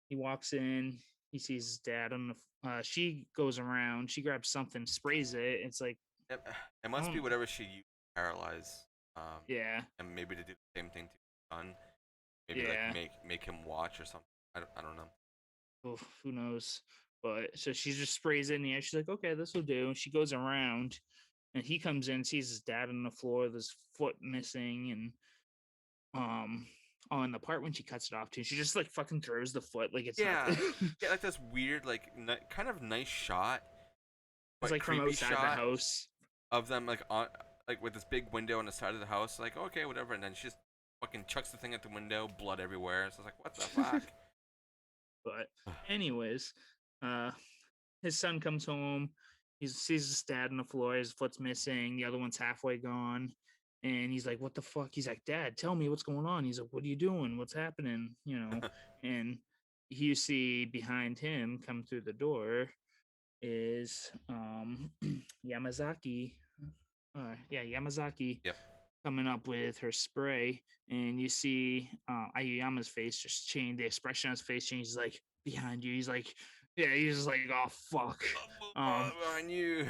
he walks in, he sees his dad on the. She goes around, she grabs something, sprays it. It's like, It I must be don't, whatever she used to paralyze, yeah, and maybe to do the same thing to his son. Maybe like yeah. make him watch or something. I don't know. Oof, who knows? But so she just sprays it in the air. She's like, okay, this will do. And she goes around, and he comes in, sees his dad on the floor, with his foot missing, and on the part when she cuts it off too, she just like fucking throws the foot like it's Yeah, nothing. yeah, like this weird, like kind of nice shot, It's but like from creepy outside the shot house. of them like on like with this big window on the side of the house. Like okay, whatever, and then she just fucking chucks the thing at the window, blood everywhere. So it's like what the fuck? But anyways, uh his son comes home. He sees his dad on the floor. His foot's missing. The other one's halfway gone. And he's like, "What the fuck?" He's like, "Dad, tell me what's going on." He's like, "What are you doing? What's happening?" And you see behind him come through the door is Yamazaki. Yeah, Yamazaki Yep. coming up with her spray, and you see Ayuyama's face just change. The expression on his face changes, like behind you. He's like, yeah, he's just like, oh fuck. Um, I knew.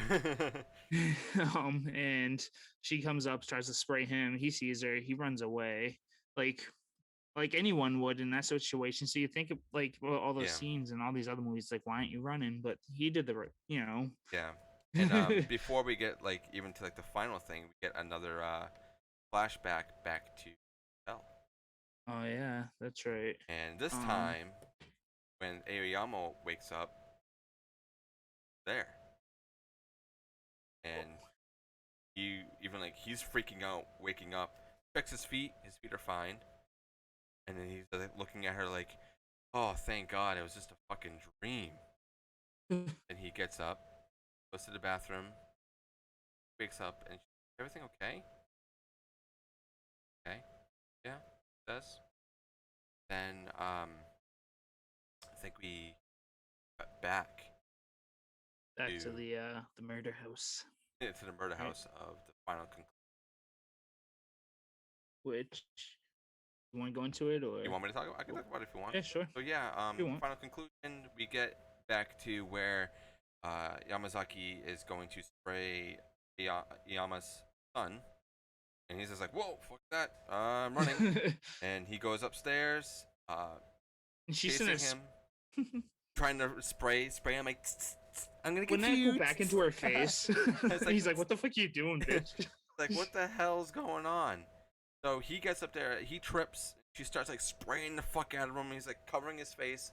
and she comes up, tries to spray him. He sees her. He runs away, like like anyone would in that situation. So you think of like all those Yeah. scenes and all these other movies, like why aren't you running? But he did the right. Yeah. And before we get like even to like the final thing, we get another flashback back to hell. Oh yeah, that's right. And this Um, time, when Aoyama wakes up, there, and he even like he's freaking out, waking up, checks his feet are fine, and then he's like, looking at her like, oh, thank God, it was just a fucking dream. And he gets up, goes to the bathroom, wakes up, and she's, everything okay? Okay, yeah, does. Then I think we cut back back to to the murder house, the murder right? house of the final conclusion. Which you want to go into it You or? want me to talk about? I can talk about it if you want. Yeah, sure. So yeah, If you want. final conclusion. We get back to where Yamazaki is going to spray Iyama's son, and he's just like, "Whoa, fuck that! I'm running." And he goes upstairs, And she's in chasing this. him, trying to spray him like, "Tss, tss, tss, I'm gonna get Wouldn't that go you." back into her face? It's like, He's like, "What the fuck are you doing, bitch?" like, what the hell's going on? So he gets up there, he trips, she starts like spraying the fuck out of him. He's like covering his face,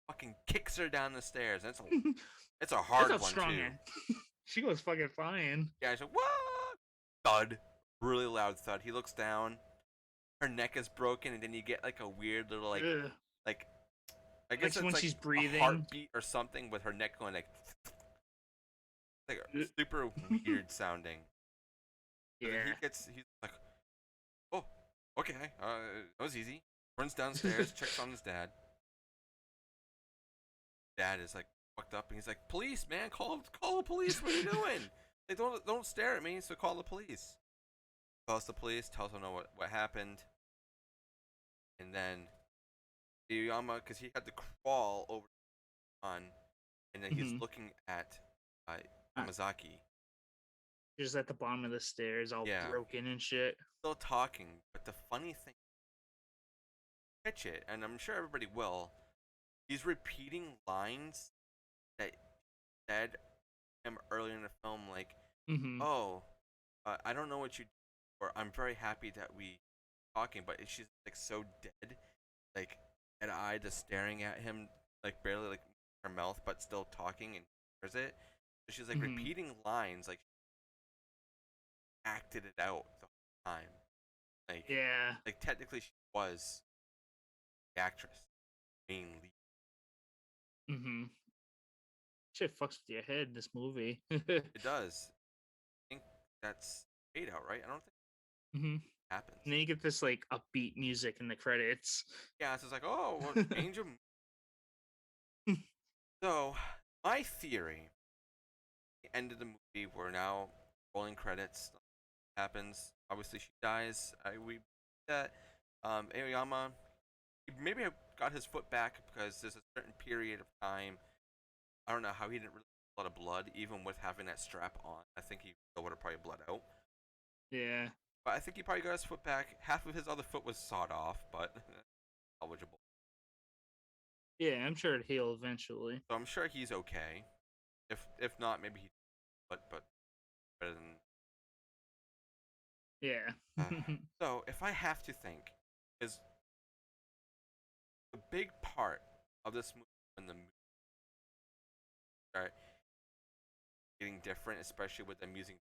fucking kicks her down the stairs. And it's a That's hard how one strong too. she goes fucking flying. Yeah, she's like, what? Thud, really loud thud. He looks down, her neck is broken, and then you get like a weird little Ugh. like I Like guess it's when like she's a breathing. heartbeat or something with her neck going like Ugh. super weird sounding. And then Yeah. he's like, oh, okay, that was easy. Runs downstairs, checks on his dad. Dad is like fucked up, and he's like, police, man, call the police. What are you doing? They don't stare at me, so call the police. Calls the police, tells them what happened, and then Iyama, because he had to crawl over on, and then he's Mhm. looking at uh, Uh, Yamazaki. Just at the bottom of the stairs, all Yeah, broken and shit. still talking, but the funny thing, catch it, and I'm sure everybody will. He's repeating lines that said him earlier in the film, like, Hmm. "Oh, I don't know what you," or "I'm very happy that we talking," but she's like so dead, like an eye just staring at him, like barely like her mouth, but still talking and hears it. So she's like Hmm. repeating lines, like acted it out the whole time, like Yeah. like technically she was the actress, main lead. Hmm. Shit fucks with your head. This movie. It does. I think that's fade out, right? I don't think Hmm. it happens. And then you get this like upbeat music in the credits. Yeah, it's just like, oh, well, change of. So, my theory, the end of the movie, we're now rolling credits. Happens. Obviously, she dies. We that Aoyama maybe got his foot back because there's a certain period of time. I don't know how he didn't really have a lot of blood, even with having that strap on. I think he still would have probably bled out. Yeah. But I think he probably got his foot back. Half of his other foot was sawed off, but eligible. Yeah, I'm sure it'd heal eventually. So I'm sure he's okay. If not, maybe he. But better than. Yeah. So if I have to think, is a big part of this movie when the movie start getting different, especially with them using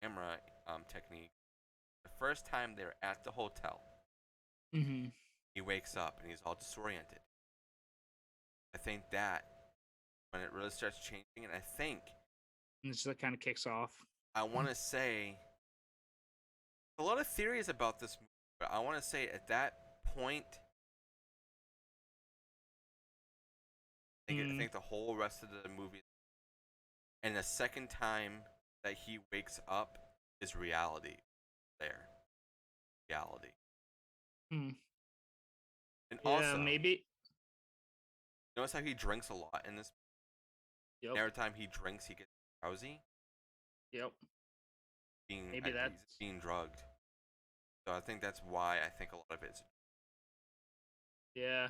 camera technique. The first time they're at the hotel, Hmm. he wakes up and he's all disoriented. I think that when it really starts changing, and I think And it just kind of kicks off. I want to say a lot of theories about this movie, but I want to say at that point, I Mm, think the whole rest of the movie, and the second time that he wakes up is reality. There, reality, mm, and yeah, also maybe. notice how he drinks a lot in this. Yep. Every time he drinks, he gets drowsy, Yep. Maybe he's that's. being drugged. So I think that's why I think a lot of it's. Yeah.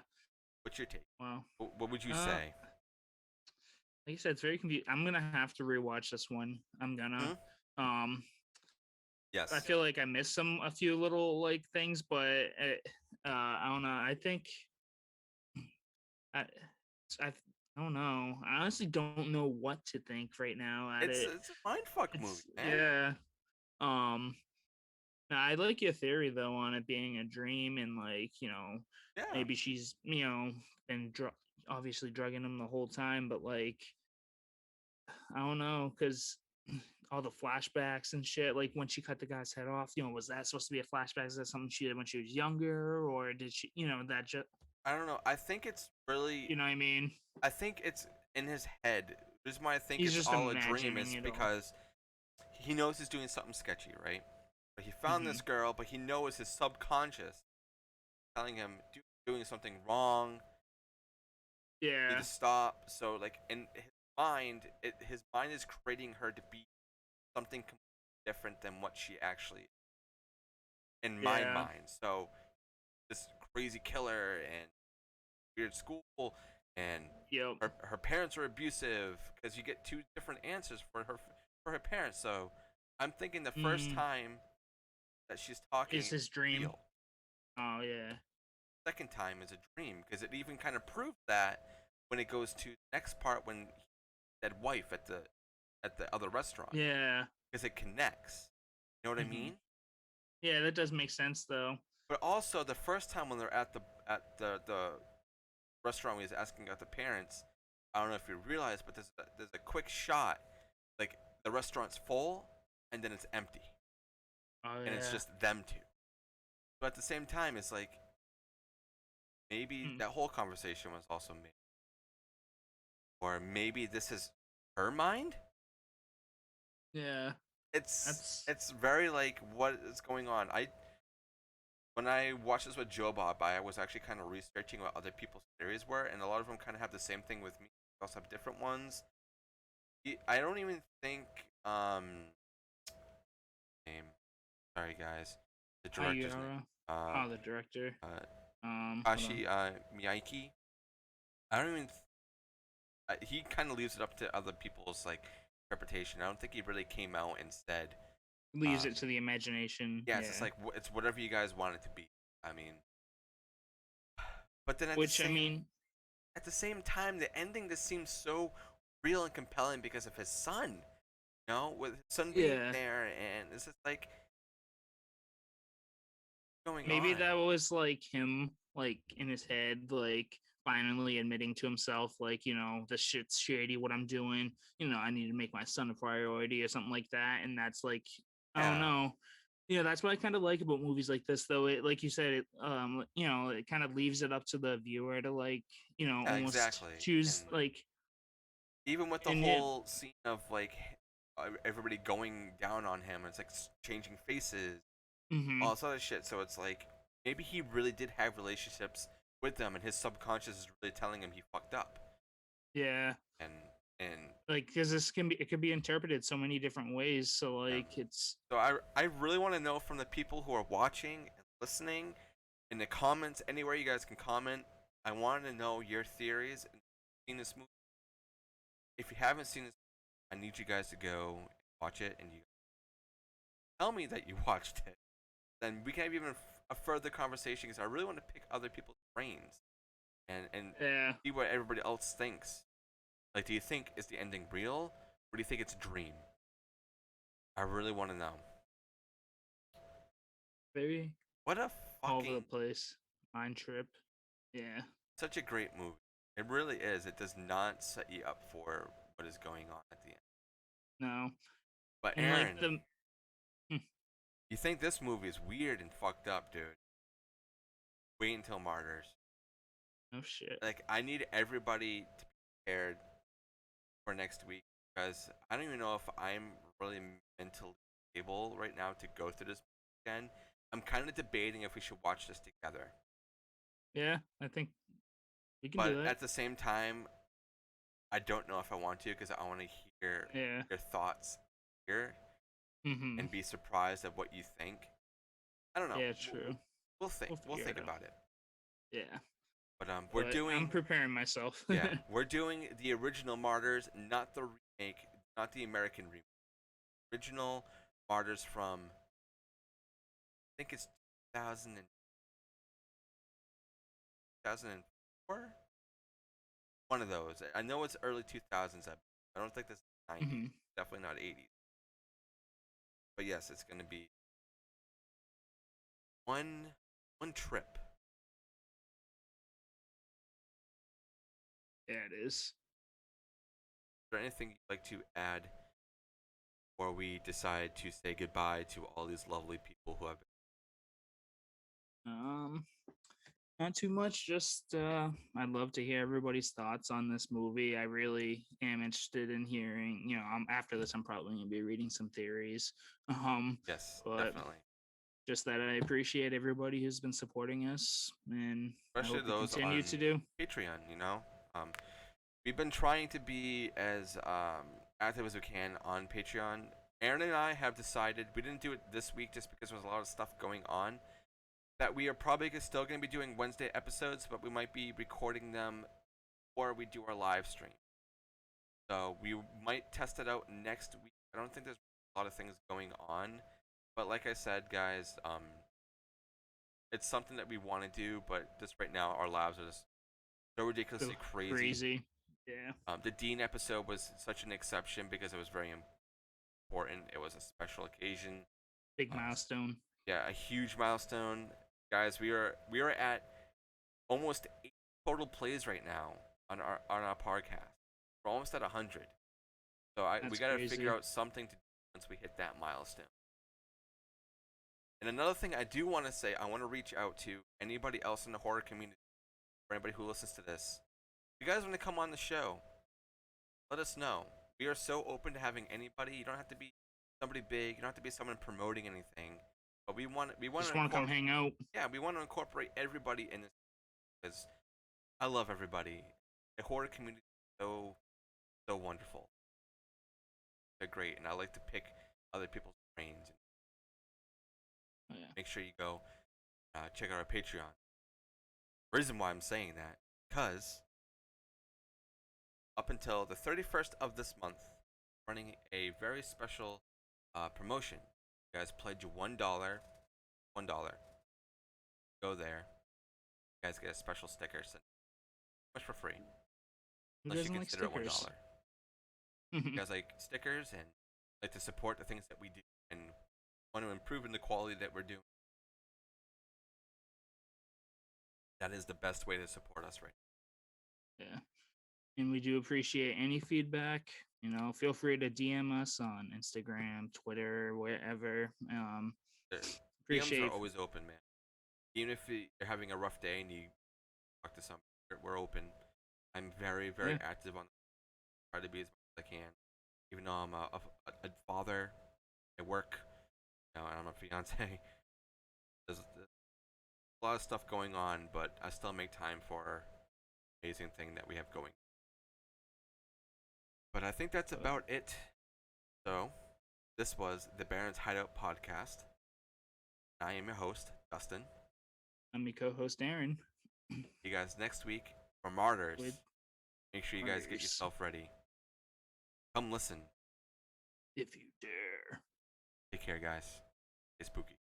What's your take? Well. What would you Uh. say? Like I said, it's very confusing. I'm gonna have to rewatch this one. I'm gonna. Hmm? Um. I Yes. feel like I missed a few little like things, but I don't know. I think I, I don't know. I honestly don't know what to think right now. At it, It's a mindfuck movie, it's man. yeah. Um, I like your theory though on it being a dream and like Yeah. maybe she's been obviously drugging him the whole time, but like I don't know because all the flashbacks and shit. Like when she cut the guy's head off, was that supposed to be a flashback? Is that something she did when she was younger, or did she, that just, I don't know. I think it's really. you know what I mean? I think it's in his head. The reason why I think He's it's just all a dream imagining is it all. because he knows he's doing something sketchy, right? But he found Hmm. this girl, but he knows his subconscious telling him doing something wrong. You need Yeah, to stop. So like in his mind, his mind is creating her to be something completely different than what she actually is in my yeah, mind. So this crazy killer and weird school, and yep. her parents are abusive, because you get two different answers for her parents. So I'm thinking the first Mm, time that she's is talking his dream? real. Oh yeah. Second time is a dream, because it even kind of proves that when it goes to the next part when that wife at the other restaurant, Yeah. because it connects. You know what I Hmm. mean? Yeah, that does make sense though. But also the first time when they're at the restaurant when he's asking about the parents, I don't know if you realize, but there's a quick shot, like the restaurant's full and then it's empty, Oh and it's yeah. just them two. But at the same time, it's like maybe Hmm. that whole conversation was also made, or maybe this is her mind. Yeah. It's That's. it's very like what is going on. When I watched this with Joe Bob, I was actually kind of researching what other people's theories were, and a lot of them kind of have the same thing with me. They also have different ones. I don't even think name. Sorry, guys. The director's name. Ayara. Uh, Oh, the director. uh, Hold on. Kashi Miyake. I don't even. He kind of leaves it up to other people's like interpretation. I don't think he really came out and said. Leaves Um, it to the imagination. yeah, it's just Yeah. like it's whatever you guys want it to be. I mean, but then Which I mean, at the same time, the ending just seems so real and compelling because of his son. You know, with his son being yeah. there, and it's just like going Maybe on. that was like him, like in his head, like finally admitting to himself, like, this shit's shady, what I'm doing. I need to make my son a priority or something like that. And that's like, I don't Yeah, know. That's what I kind of like about movies like this, though. It, like you said, it kind of leaves it up to the viewer to like, yeah, almost exactly. And choose like, even with the and it, whole scene of like everybody going down on him, it's like changing faces, mm-hmm, all this other shit. So it's like maybe he really did have relationships with them, and his subconscious is really telling him he fucked up. yeah. And and Like, because it could be interpreted so many different ways. So yeah. like, it's So I really want to know from the people who are watching and listening in the comments, anywhere you guys can comment. I want to know your theories and seen this movie. If you haven't seen this, I need you guys to go and watch it, and you tell me that you watched it. Then we can have even a further conversation, because I really want to pick other people's brains and yeah. see what everybody else thinks. Like, do you think is the ending real, or do you think it's a dream? I really want to know. Very What a all over the fucking place. Mind trip. Yeah. such a great movie. It really is. It does not set you up for what is going on at the end. No. But And like Aaron, the hmm, You think this movie is weird and fucked up, dude? Wait until Martyrs. Oh shit. Like, I need everybody to be prepared for next week because I don't even know if I'm really mentally able right now to go through this again. I'm kind of debating if we should watch this together. Yeah, I think we can do But that. at the same time, I don't know if I want to because I want to hear Yeah. your thoughts here Mm-hmm. and be surprised at what you think. I don't know. Yeah, We'll, true. we'll, we'll think. We'll We'll figure think it out. about it. Yeah. But we're But I'm doing preparing myself. yeah, we're doing the original Martyrs, not the remake, not the American remake. Original Martyrs from I think it's 2000 2004. One of those. I know it's early 2000s. I don't think this is 90s. Hmm. Definitely not 80s. But yes, it's going to be one one trip. Yeah, it is. Is there anything you'd like to add before we decide to say goodbye to all these lovely people who have Um, Not too much. Just I'd love to hear everybody's thoughts on this movie. I really am interested in hearing. After this, I'm probably gonna be reading some theories. Um, yes, but definitely. just that I appreciate everybody who's been supporting us, and I Especially hope you those continue on to do. Patreon, Um, we've been trying to be as active as we can on Patreon. Aaron and I have decided we didn't do it this week just because there was a lot of stuff going on. That we are probably still going to be doing Wednesday episodes, but we might be recording them before we do our live stream. So we might test it out next week. I don't think there's a lot of things going on, but like I said, guys, it's something that we want to do. But just right now, our lives are just so So ridiculously crazy. crazy. Yeah. The Dean episode was such an exception because it was very important. It was a special occasion. Big Uh, milestone. yeah, a huge milestone, guys. We are at almost 8 total plays right now on our podcast. We're almost at 100. So we That's got to figure crazy. out something to do once we hit that milestone. And another thing I do want to say, I want to reach out to anybody else in the horror community, or anybody who listens to this. If you guys want to come on the show, let us know. We are so open to having anybody. You don't have to be somebody big. You don't have to be someone promoting anything. But we want Just to want to come hang out. yeah, we want to incorporate everybody in this because I love everybody. The horror community is so wonderful. They're great, and I like to pick other people's brains. Oh, yeah. Make sure you go check out our Patreon. Reason why I'm saying that, because up until the 31st of this month, running a very special promotion. You guys pledge $1, $1. Go there. You guys get a special sticker sent much for free. Who Unless you doesn't like consider it stickers? $1. You guys like stickers and like to support the things that we do and want to improve in the quality that we're doing. That is the best way to support us right Yeah. And we do appreciate any feedback. Feel free to DM us on Instagram, Twitter, wherever. now. The DMs are Appreciate. always open, man. Even if you're having a rough day and you talk to somebody, we're open. I'm very, very Yeah. active on try to be as much as I can. Even though I'm a father, I work, and I'm a fiance. There's a lot of stuff going on, but I still make time for amazing thing that we have going. But I think that's But about it. So, this was the Baron's Hideout podcast. I am your host, Dustin. I'm your co-host Aaron. See you guys next week for Martyrs. With Make sure you guys get Martyrs, yourself ready. Come listen. if you dare. Take care, guys. Stay spooky.